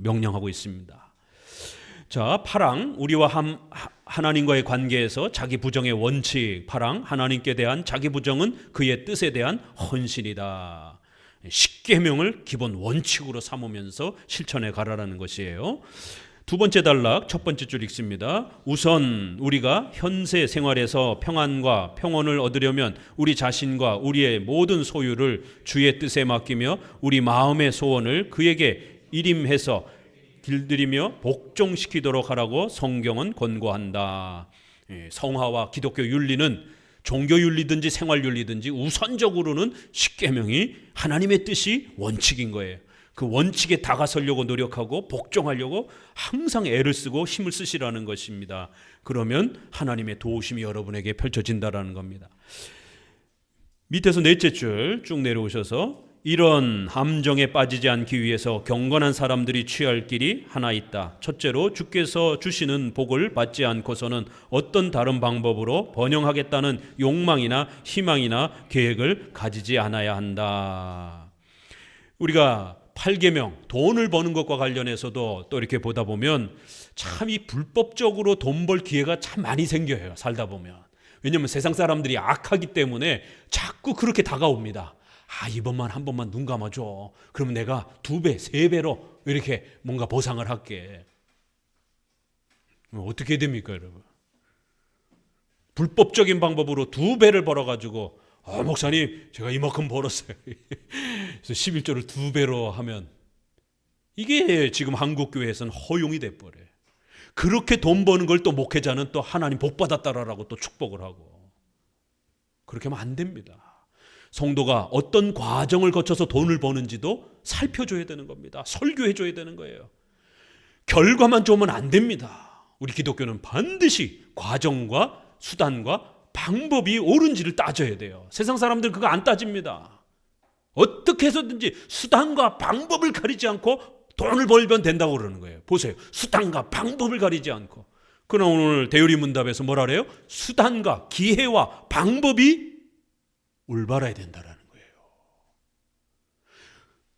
명령하고 있습니다. 자, 파랑, 우리와 하나님과의 관계에서 자기 부정의 원칙. 파랑, 하나님께 대한 자기 부정은 그의 뜻에 대한 헌신이다. 십계명을 기본 원칙으로 삼으면서 실천해 가라라는 것이에요. 두 번째 단락, 첫 번째 줄 읽습니다. 우선 우리가 현세 생활에서 평안과 평온을 얻으려면 우리 자신과 우리의 모든 소유를 주의 뜻에 맡기며 우리 마음의 소원을 그에게 일임해서 길들이며 복종시키도록 하라고 성경은 권고한다. 성화와 기독교 윤리는 종교 윤리든지 생활 윤리든지 우선적으로는 십계명이 하나님의 뜻이 원칙인 거예요. 그 원칙에 다가서려고 노력하고 복종하려고 항상 애를 쓰고 힘을 쓰시라는 것입니다. 그러면 하나님의 도우심이 여러분에게 펼쳐진다라는 겁니다. 밑에서 넷째 줄 쭉 내려오셔서 이런 함정에 빠지지 않기 위해서 경건한 사람들이 취할 길이 하나 있다. 첫째로 주께서 주시는 복을 받지 않고서는 어떤 다른 방법으로 번영하겠다는 욕망이나 희망이나 계획을 가지지 않아야 한다. 우리가 8계명 돈을 버는 것과 관련해서도 또 이렇게 보다 보면 참 이 불법적으로 돈 벌 기회가 참 많이 생겨요. 살다 보면. 왜냐하면 세상 사람들이 악하기 때문에 자꾸 그렇게 다가옵니다. 이번만 한 번만 눈 감아줘. 그러면 내가 2배, 3배로 이렇게 뭔가 보상을 할게. 어떻게 됩니까, 여러분? 불법적인 방법으로 2배를 벌어가지고 목사님 제가 이만큼 벌었어요. 그래서 11조를 2배로 하면 이게 지금 한국교회에서는 허용이 돼버려요. 그렇게 돈 버는 걸 또 목회자는 또 하나님 복 받았다라고 또 축복을 하고, 그렇게 하면 안 됩니다. 성도가 어떤 과정을 거쳐서 돈을 버는지도 살펴줘야 되는 겁니다. 설교해줘야 되는 거예요. 결과만 좋으면 안 됩니다. 우리 기독교는 반드시 과정과 수단과 방법이 옳은지를 따져야 돼요. 세상 사람들 그거 안 따집니다. 어떻게 해서든지 수단과 방법을 가리지 않고 돈을 벌면 된다고 그러는 거예요. 보세요. 수단과 방법을 가리지 않고. 그러나 오늘 대요리문답에서 뭐라 그래요? 수단과 기회와 방법이 올바라야 된다라는 거예요.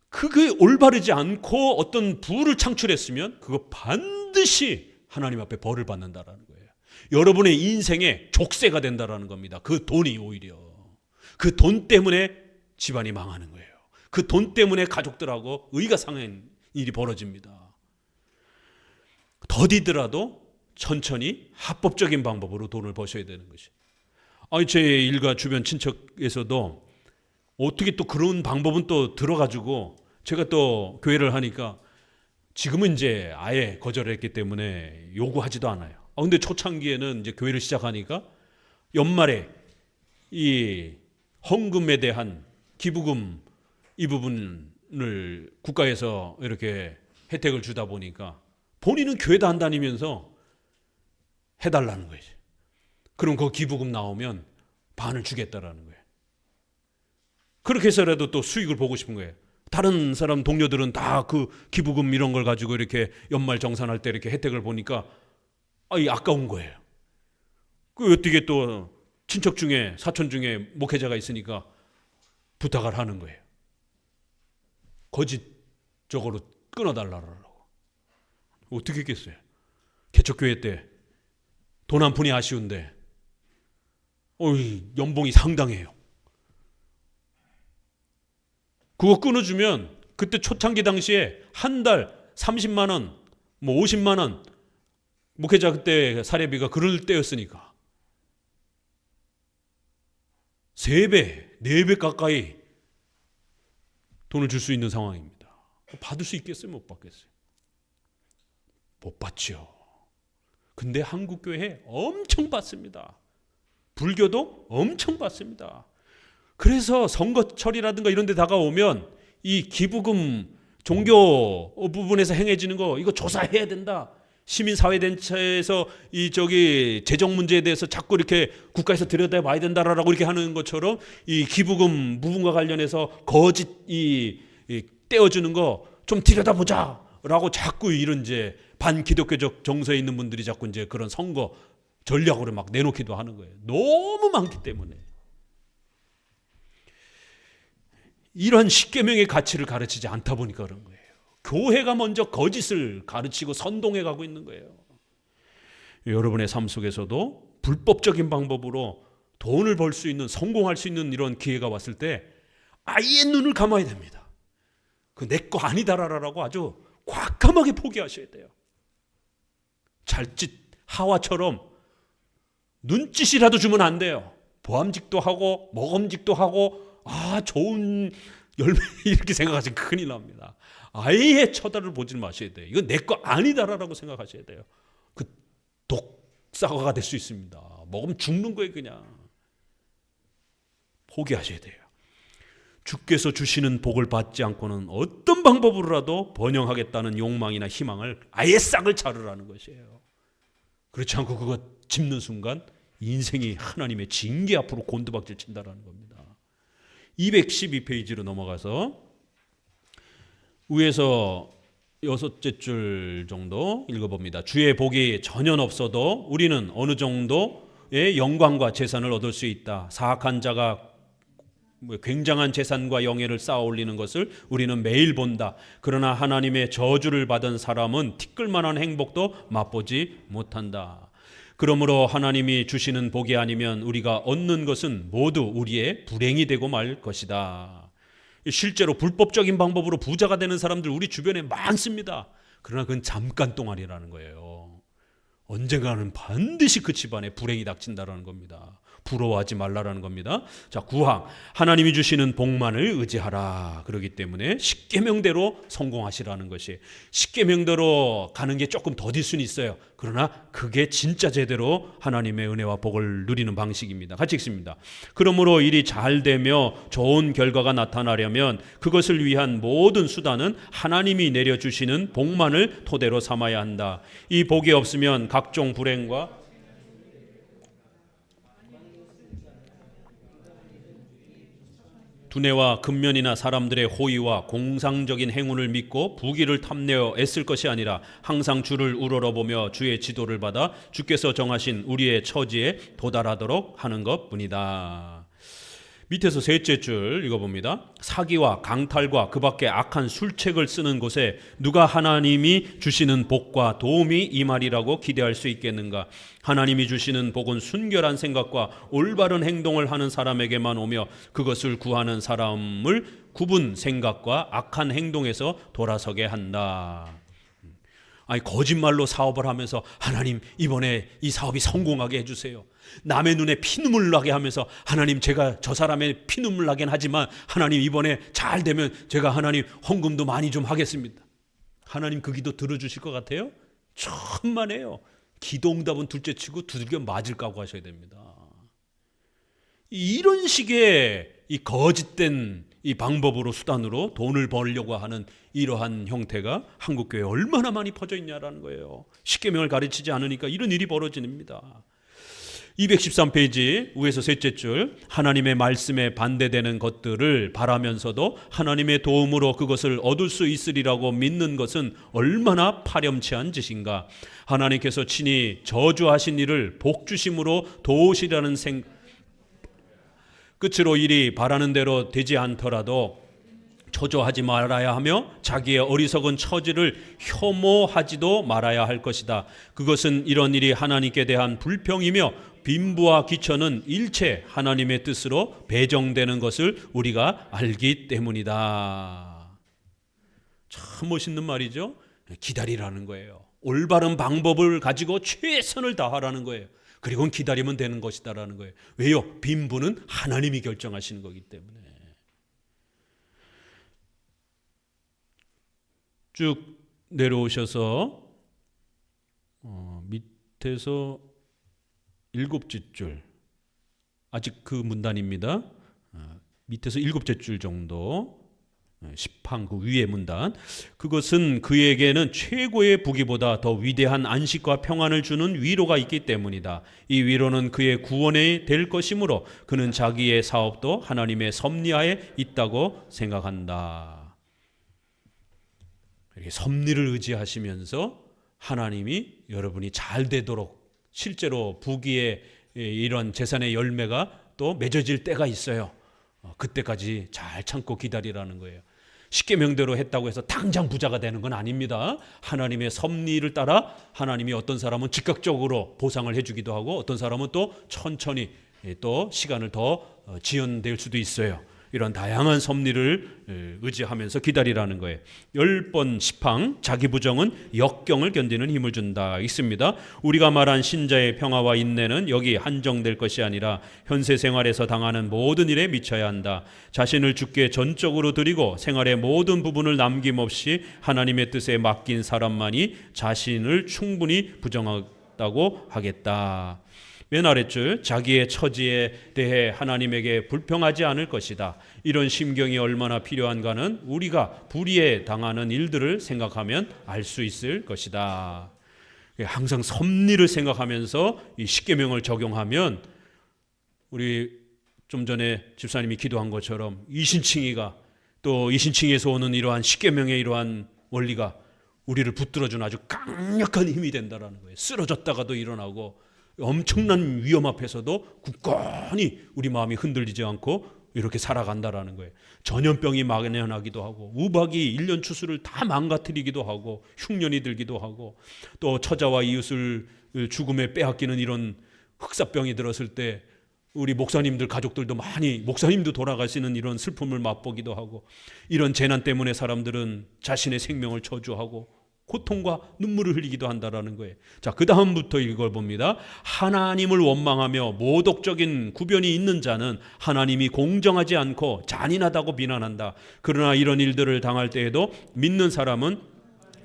그게 올바르지 않고 어떤 부를 창출했으면 그거 반드시 하나님 앞에 벌을 받는다라는 거예요. 여러분의 인생에 족쇄가 된다라는 겁니다. 그 돈이 오히려. 그 돈 때문에 집안이 망하는 거예요. 그 돈 때문에 가족들하고 의가 상한 일이 벌어집니다. 더디더라도 천천히 합법적인 방법으로 돈을 버셔야 되는 것이에요. 제 일가 주변 친척에서도 어떻게 또 그런 방법은 또 들어가지고 제가 또 교회를 하니까 지금은 이제 아예 거절했기 때문에 요구하지도 않아요. 근데 초창기에는 이제 교회를 시작하니까 연말에 이 헌금에 대한 기부금 이 부분을 국가에서 이렇게 혜택을 주다 보니까 본인은 교회도 안 다니면서 해달라는 거예요. 그럼 그 기부금 나오면 반을 주겠다라는 거예요. 그렇게 해서라도 또 수익을 보고 싶은 거예요. 다른 사람 동료들은 다 그 기부금 이런 걸 가지고 이렇게 연말 정산할 때 이렇게 혜택을 보니까 아까운 거예요. 그 어떻게 또 친척 중에 사촌 중에 목회자가 있으니까 부탁을 하는 거예요. 거짓적으로 끊어달라고. 어떻게 했겠어요? 개척교회 때 돈 한 푼이 아쉬운데 연봉이 상당해요. 그거 끊어주면 그때 초창기 당시에 한 달 30만 원, 50만 원 목회자 그때 사례비가 그럴 때였으니까 3배, 4배 가까이 돈을 줄 수 있는 상황입니다. 받을 수 있겠어요? 못 받겠어요? 못 받죠. 근데 한국 교회 엄청 받습니다. 불교도 엄청 받습니다. 그래서 선거철이라든가 이런 데 다가오면 이 기부금 종교 부분에서 행해지는 거 이거 조사해야 된다. 시민사회단체에서 재정 문제에 대해서 자꾸 이렇게 국가에서 들여다봐야 된다라고 이렇게 하는 것처럼 이 기부금 부분과 관련해서 거짓 떼어주는 거 좀 들여다보자라고 자꾸 이런 이제 반기독교적 정서에 있는 분들이 자꾸 이제 그런 선거 전략으로 막 내놓기도 하는 거예요. 너무 많기 때문에. 이런 십계명의 가치를 가르치지 않다 보니까 그런 거예요. 교회가 먼저 거짓을 가르치고 선동해 가고 있는 거예요. 여러분의 삶 속에서도 불법적인 방법으로 돈을 벌 수 있는, 성공할 수 있는 이런 기회가 왔을 때 아예 눈을 감아야 됩니다. 그 내 거 아니다라고 아주 과감하게 포기하셔야 돼요. 잘짓 하와처럼 눈짓이라도 주면 안 돼요. 보암직도 하고 먹음직도 하고 좋은 열매 이렇게 생각하시면 큰일 납니다. 아예 쳐다를 보지 마셔야 돼요. 이건 내 거 아니다라고 생각하셔야 돼요. 그 독사과가 될 수 있습니다. 먹으면 죽는 거예요. 그냥 포기하셔야 돼요. 주께서 주시는 복을 받지 않고는 어떤 방법으로라도 번영하겠다는 욕망이나 희망을 아예 싹을 자르라는 것이에요. 그렇지 않고 그거 짚는 순간 인생이 하나님의 징계 앞으로 곤두박질 친다라는 겁니다. 212페이지로 넘어가서 위에서 6째 줄 정도 읽어봅니다. 주의 복이 전혀 없어도 우리는 어느 정도의 영광과 재산을 얻을 수 있다. 사악한 자가 굉장한 재산과 영예를 쌓아 올리는 것을 우리는 매일 본다. 그러나 하나님의 저주를 받은 사람은 티끌만한 행복도 맛보지 못한다. 그러므로 하나님이 주시는 복이 아니면 우리가 얻는 것은 모두 우리의 불행이 되고 말 것이다. 실제로 불법적인 방법으로 부자가 되는 사람들 우리 주변에 많습니다. 그러나 그건 잠깐 동안이라는 거예요. 언젠가는 반드시 그 집안에 불행이 닥친다라는 겁니다. 부러워하지 말라라는 겁니다. 자, 9항 하나님이 주시는 복만을 의지하라. 그렇기 때문에 십계명대로 성공하시라는 것이, 십계명대로 가는 게 조금 더딜 수는 있어요. 그러나 그게 진짜 제대로 하나님의 은혜와 복을 누리는 방식입니다. 같이 읽습니다. 그러므로 일이 잘 되며 좋은 결과가 나타나려면 그것을 위한 모든 수단은 하나님이 내려주시는 복만을 토대로 삼아야 한다. 이 복이 없으면 각종 불행과 두뇌와 근면이나 사람들의 호의와 공상적인 행운을 믿고 부귀를 탐내어 애쓸 것이 아니라 항상 주를 우러러보며 주의 지도를 받아 주께서 정하신 우리의 처지에 도달하도록 하는 것뿐이다. 밑에서 셋째 줄 읽어봅니다. 사기와 강탈과 그 밖에 악한 술책을 쓰는 곳에 누가 하나님이 주시는 복과 도움이 임하리라고 기대할 수 있겠는가? 하나님이 주시는 복은 순결한 생각과 올바른 행동을 하는 사람에게만 오며 그것을 구하는 사람을 굽은 생각과 악한 행동에서 돌아서게 한다. 거짓말로 사업을 하면서 하나님 이번에 이 사업이 성공하게 해주세요. 남의 눈에 피눈물 나게 하면서 하나님 제가 저 사람의 피눈물 나긴 하지만 하나님 이번에 잘 되면 제가 하나님 헌금도 많이 좀 하겠습니다. 하나님 그 기도 들어주실 것 같아요? 천만에요. 기도응답은 둘째치고 두들겨 맞을 각오하셔야 됩니다. 이런 식의 이 거짓된 이 방법으로 수단으로 돈을 벌려고 하는 이러한 형태가 한국교회에 얼마나 많이 퍼져 있냐라는 거예요. 십계명을 가르치지 않으니까 이런 일이 벌어집니다. 213페이지 위에서 셋째 줄 하나님의 말씀에 반대되는 것들을 바라면서도 하나님의 도움으로 그것을 얻을 수 있으리라고 믿는 것은 얼마나 파렴치한 짓인가. 하나님께서 친히 저주하신 일을 복주심으로 도우시라는 끝으로 일이 바라는 대로 되지 않더라도 초조하지 말아야 하며 자기의 어리석은 처지를 혐오하지도 말아야 할 것이다. 그것은 이런 일이 하나님께 대한 불평이며 빈부와 귀천은 일체 하나님의 뜻으로 배정되는 것을 우리가 알기 때문이다. 참 멋있는 말이죠. 기다리라는 거예요. 올바른 방법을 가지고 최선을 다하라는 거예요. 그리고 기다리면 되는 것이다라는 거예요. 왜요? 빈부는 하나님이 결정하시는 거기 때문에. 쭉 내려오셔서 밑에서 일곱째 줄, 아직 그 문단입니다. 밑에서 일곱째 줄 정도, 시팡 그 위의 문단, 그것은 그에게는 최고의 부귀보다 더 위대한 안식과 평안을 주는 위로가 있기 때문이다. 이 위로는 그의 구원이 될 것이므로 그는 자기의 사업도 하나님의 섭리하에 있다고 생각한다. 이렇게 섭리를 의지하시면서 하나님이 여러분이 잘 되도록, 실제로 부귀의 이런 재산의 열매가 또 맺어질 때가 있어요. 그때까지 잘 참고 기다리라는 거예요. 십계명대로 했다고 해서 당장 부자가 되는 건 아닙니다. 하나님의 섭리를 따라 하나님이 어떤 사람은 즉각적으로 보상을 해주기도 하고, 어떤 사람은 또 천천히 또 시간을 더 지연될 수도 있어요. 이런 다양한 섭리를 의지하면서 기다리라는 거예요. 10번 시팡, 자기 부정은 역경을 견디는 힘을 준다 있습니다. 우리가 말한 신자의 평화와 인내는 여기 한정될 것이 아니라 현세 생활에서 당하는 모든 일에 미쳐야 한다. 자신을 주께 전적으로 드리고 생활의 모든 부분을 남김없이 하나님의 뜻에 맡긴 사람만이 자신을 충분히 부정하다고 하겠다. 맨 아랫줄, 자기의 처지에 대해 하나님에게 불평하지 않을 것이다. 이런 심경이 얼마나 필요한가는 우리가 불의에 당하는 일들을 생각하면 알 수 있을 것이다. 항상 섭리를 생각하면서 이 십계명을 적용하면, 우리 좀 전에 집사님이 기도한 것처럼 이신칭이가, 또 이신칭에서 오는 이러한 십계명의 이러한 원리가 우리를 붙들어주는 아주 강력한 힘이 된다는 거예요. 쓰러졌다가도 일어나고, 엄청난 위험 앞에서도 굳건히 우리 마음이 흔들리지 않고 이렇게 살아간다라는 거예요. 전염병이 만연하기도 하고, 우박이 1년 추수를 다 망가뜨리기도 하고, 흉년이 들기도 하고, 또 처자와 이웃을 죽음에 빼앗기는 이런 흑사병이 들었을 때 우리 목사님들 가족들도 많이, 목사님도 돌아가시는 이런 슬픔을 맛보기도 하고, 이런 재난 때문에 사람들은 자신의 생명을 저주하고 고통과 눈물을 흘리기도 한다라는 거예요. 자, 그 다음부터 읽어봅니다. 하나님을 원망하며 모독적인 구변이 있는 자는 하나님이 공정하지 않고 잔인하다고 비난한다. 그러나 이런 일들을 당할 때에도 믿는 사람은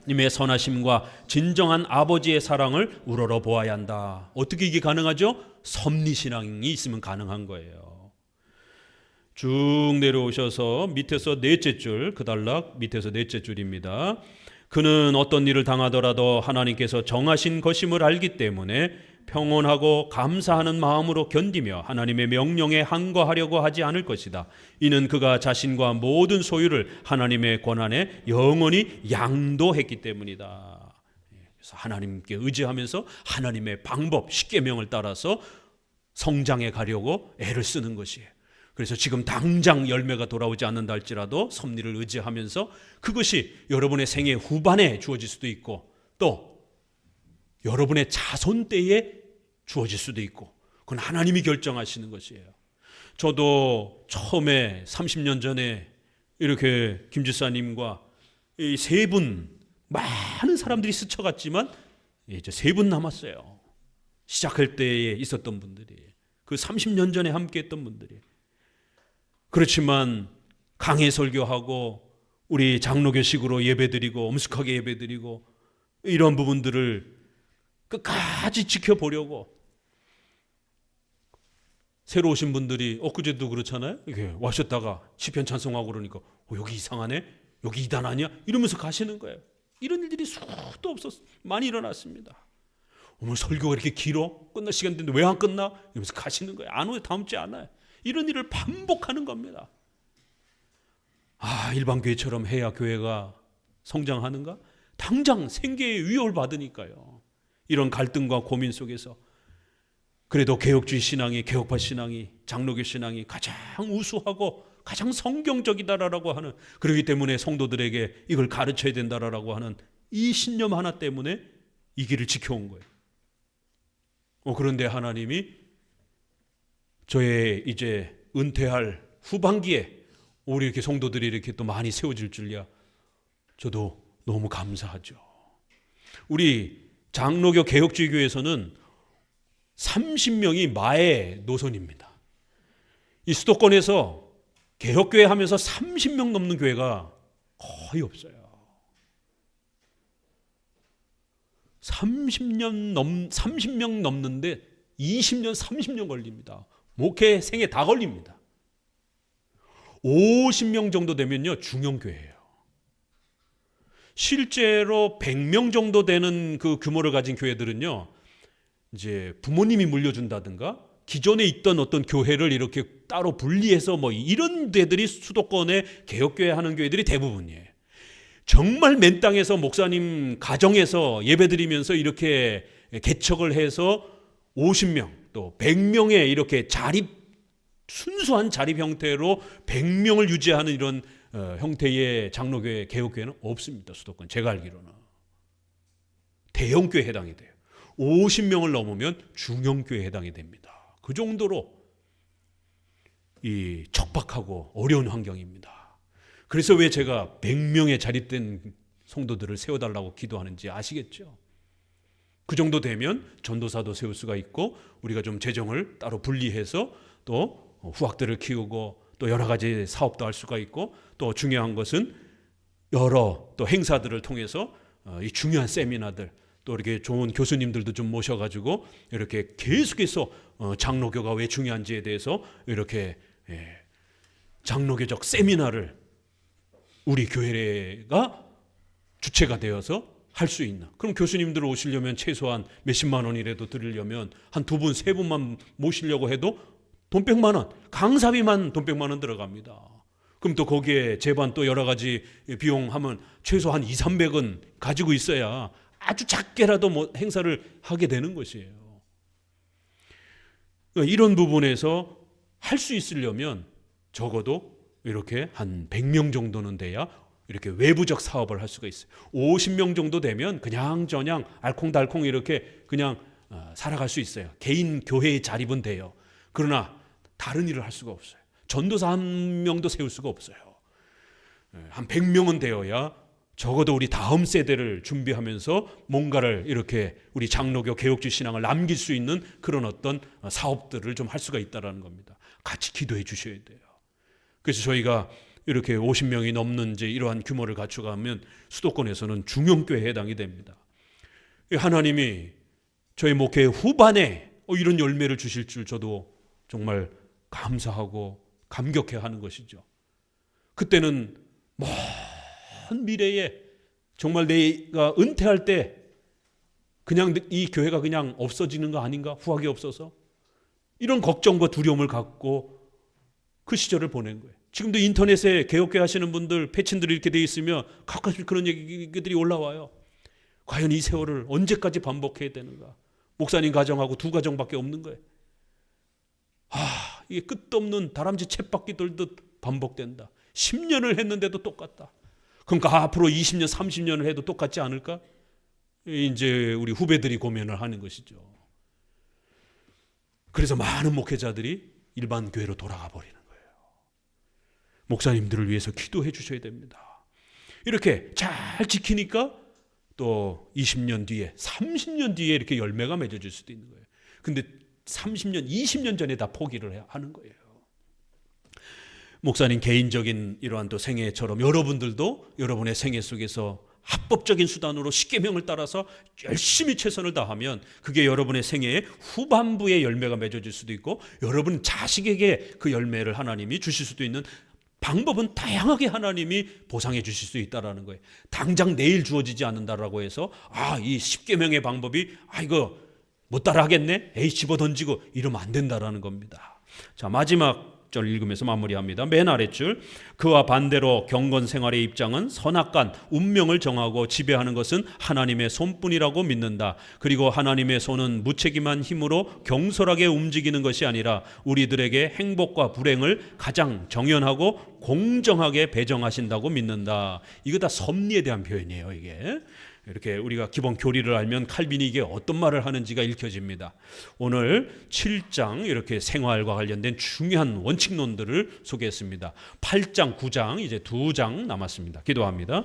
님의 선하심과 진정한 아버지의 사랑을 우러러 보아야 한다. 어떻게 이게 가능하죠? 섭리신앙이 있으면 가능한 거예요. 쭉 내려오셔서 밑에서 넷째 줄, 그 단락 밑에서 넷째 줄입니다. 그는 어떤 일을 당하더라도 하나님께서 정하신 것임을 알기 때문에 평온하고 감사하는 마음으로 견디며 하나님의 명령에 항거하려고 하지 않을 것이다. 이는 그가 자신과 모든 소유를 하나님의 권한에 영원히 양도했기 때문이다. 그래서 하나님께 의지하면서 하나님의 방법, 십계명을 따라서 성장해 가려고 애를 쓰는 것이에요. 그래서 지금 당장 열매가 돌아오지 않는다 할지라도 섭리를 의지하면서 그것이 여러분의 생애 후반에 주어질 수도 있고, 또 여러분의 자손 때에 주어질 수도 있고, 그건 하나님이 결정하시는 것이에요. 저도 처음에 30년 전에 이렇게 김 지사님과 이 세 분, 많은 사람들이 스쳐갔지만 이제 세 분 남았어요. 시작할 때에 있었던 분들이, 그 30년 전에 함께했던 분들이. 그렇지만 강해 설교하고 우리 장로교식으로 예배드리고 엄숙하게 예배드리고 이런 부분들을 끝까지 지켜보려고, 새로 오신 분들이 엊그제도 그렇잖아요. 이렇게 와셨다가 시편 찬송하고 그러니까 여기 이상하네, 여기 이단 아니야, 이러면서 가시는 거예요. 이런 일들이 수도 없었, 많이 일어났습니다. 오늘 설교가 이렇게 길어? 끝날 시간 됐는데 왜 안 끝나? 이러면서 가시는 거예요. 안 오요, 다음 주에 안 와요. 이런 일을 반복하는 겁니다. 일반 교회처럼 해야 교회가 성장하는가? 당장 생계의 위협을 받으니까요. 이런 갈등과 고민 속에서 그래도 개혁주의 신앙이, 개혁파 신앙이, 장로교 신앙이 가장 우수하고 가장 성경적이다라고 하는, 그렇기 때문에 성도들에게 이걸 가르쳐야 된다라고 하는 이 신념 하나 때문에 이 길을 지켜온 거예요. 그런데 하나님이 저의 이제 은퇴할 후반기에 우리 이렇게 성도들이 이렇게 또 많이 세워질 줄이야 저도 너무 감사하죠. 우리 장로교 개혁주의 교회에서는 30명이 마의 노선입니다. 이 수도권에서 개혁교회 하면서 30명 넘는 교회가 거의 없어요. 30명 넘는데 20년, 30년 걸립니다. 목회 생애 다 걸립니다. 50명 정도 되면요, 중형교회예요. 실제로 100명 정도 되는 그 규모를 가진 교회들은요, 이제 부모님이 물려준다든가 기존에 있던 어떤 교회를 이렇게 따로 분리해서 뭐 이런 데들이 수도권의 개혁교회 하는 교회들이 대부분이에요. 정말 맨 땅에서 목사님 가정에서 예배드리면서 이렇게 개척을 해서 50명 또 100명의 이렇게 순수한 자립 형태로 100명을 유지하는 이런 형태의 장로교회, 개혁교회는 없습니다. 수도권 제가 알기로는. 대형교회에 해당이 돼요. 50명을 넘으면 중형교회에 해당이 됩니다. 그 정도로 이 척박하고 어려운 환경입니다. 그래서 왜 제가 100명의 자립된 성도들을 세워달라고 기도하는지 아시겠죠? 그 정도 되면 전도사도 세울 수가 있고 우리가 좀 재정을 따로 분리해서 또 후학들을 키우고 또 여러 가지 사업도 할 수가 있고 또 중요한 것은 여러 또 행사들을 통해서 이 중요한 세미나들 또 이렇게 좋은 교수님들도 좀 모셔가지고 이렇게 계속해서 장로교가 왜 중요한지에 대해서 이렇게 장로교적 세미나를 우리 교회가 주체가 되어서 할 수 있나. 그럼 교수님들 오시려면 최소한 몇십만 원이라도 드리려면 한 2분, 3분만 모시려고 해도 돈 100만 원, 강사비만 돈 100만 원 들어갑니다. 그럼 또 거기에 제반 또 여러 가지 비용하면 최소 한 200~300은 가지고 있어야 아주 작게라도 뭐 행사를 하게 되는 것이에요. 이런 부분에서 할 수 있으려면 적어도 이렇게 한 100명 정도는 돼야 이렇게 외부적 사업을 할 수가 있어요. 50명 정도 되면 그냥 저냥 알콩달콩 이렇게 그냥 살아갈 수 있어요. 개인 교회의 자립은 돼요. 그러나 다른 일을 할 수가 없어요. 전도사 한 명도 세울 수가 없어요. 한 100명은 되어야 적어도 우리 다음 세대를 준비하면서 뭔가를 이렇게 우리 장로교 개혁주의 신앙을 남길 수 있는 그런 어떤 사업들을 좀 할 수가 있다는 겁니다. 같이 기도해 주셔야 돼요. 그래서 저희가 이렇게 50명이 넘는 이제 이러한 규모를 갖춰가면 수도권에서는 중형교회에 해당이 됩니다. 하나님이 저희 목회 후반에 이런 열매를 주실 줄 저도 정말 감사하고 감격해하는 것이죠. 그때는 먼 미래에 정말 내가 은퇴할 때 그냥 이 교회가 그냥 없어지는 거 아닌가? 후학이 없어서 이런 걱정과 두려움을 갖고 그 시절을 보낸 거예요. 지금도 인터넷에 개혁교회 하시는 분들 패친들이 이렇게 돼 있으면 가끔씩 그런 얘기들이 올라와요. 과연 이 세월을 언제까지 반복해야 되는가? 목사님 가정하고 2가정밖에 없는 거예요. 이게 끝도 없는 다람쥐 쳇바퀴 돌듯 반복된다. 10년을 했는데도 똑같다. 그러니까 앞으로 20년, 30년을 해도 똑같지 않을까? 이제 우리 후배들이 고민을 하는 것이죠. 그래서 많은 목회자들이 일반 교회로 돌아가 버리는 거예요. 목사님들을 위해서 기도해 주셔야 됩니다. 이렇게 잘 지키니까 또 20년 뒤에, 30년 뒤에 이렇게 열매가 맺어질 수도 있는 거예요. 근데 30년, 20년 전에 다 포기를 하는 거예요. 목사님 개인적인 이러한 또 생애처럼 여러분들도 여러분의 생애 속에서 합법적인 수단으로 십계명을 따라서 열심히 최선을 다하면 그게 여러분의 생애의 후반부에 열매가 맺어질 수도 있고 여러분 자식에게 그 열매를 하나님이 주실 수도 있는 방법은 다양하게 하나님이 보상해 주실 수 있다는 거예요. 당장 내일 주어지지 않는다라고 해서 이 십계명의 방법이 이거 못 따라 하겠네? 에이 집어 던지고 이러면 안 된다라는 겁니다. 자, 마지막 절 읽으면서 마무리합니다. 맨 아랫줄, 그와 반대로 경건 생활의 입장은 선악간, 운명을 정하고 지배하는 것은 하나님의 손뿐이라고 믿는다. 그리고 하나님의 손은 무책임한 힘으로 경솔하게 움직이는 것이 아니라 우리들에게 행복과 불행을 가장 정연하고 공정하게 배정하신다고 믿는다. 이거 다 섭리에 대한 표현이에요. 이게 이렇게 우리가 기본 교리를 알면 칼빈이 이게 어떤 말을 하는지가 읽혀집니다. 오늘 7장 이렇게 생활과 관련된 중요한 원칙론들을 소개했습니다. 8장, 9장 이제 2장 남았습니다. 기도합니다.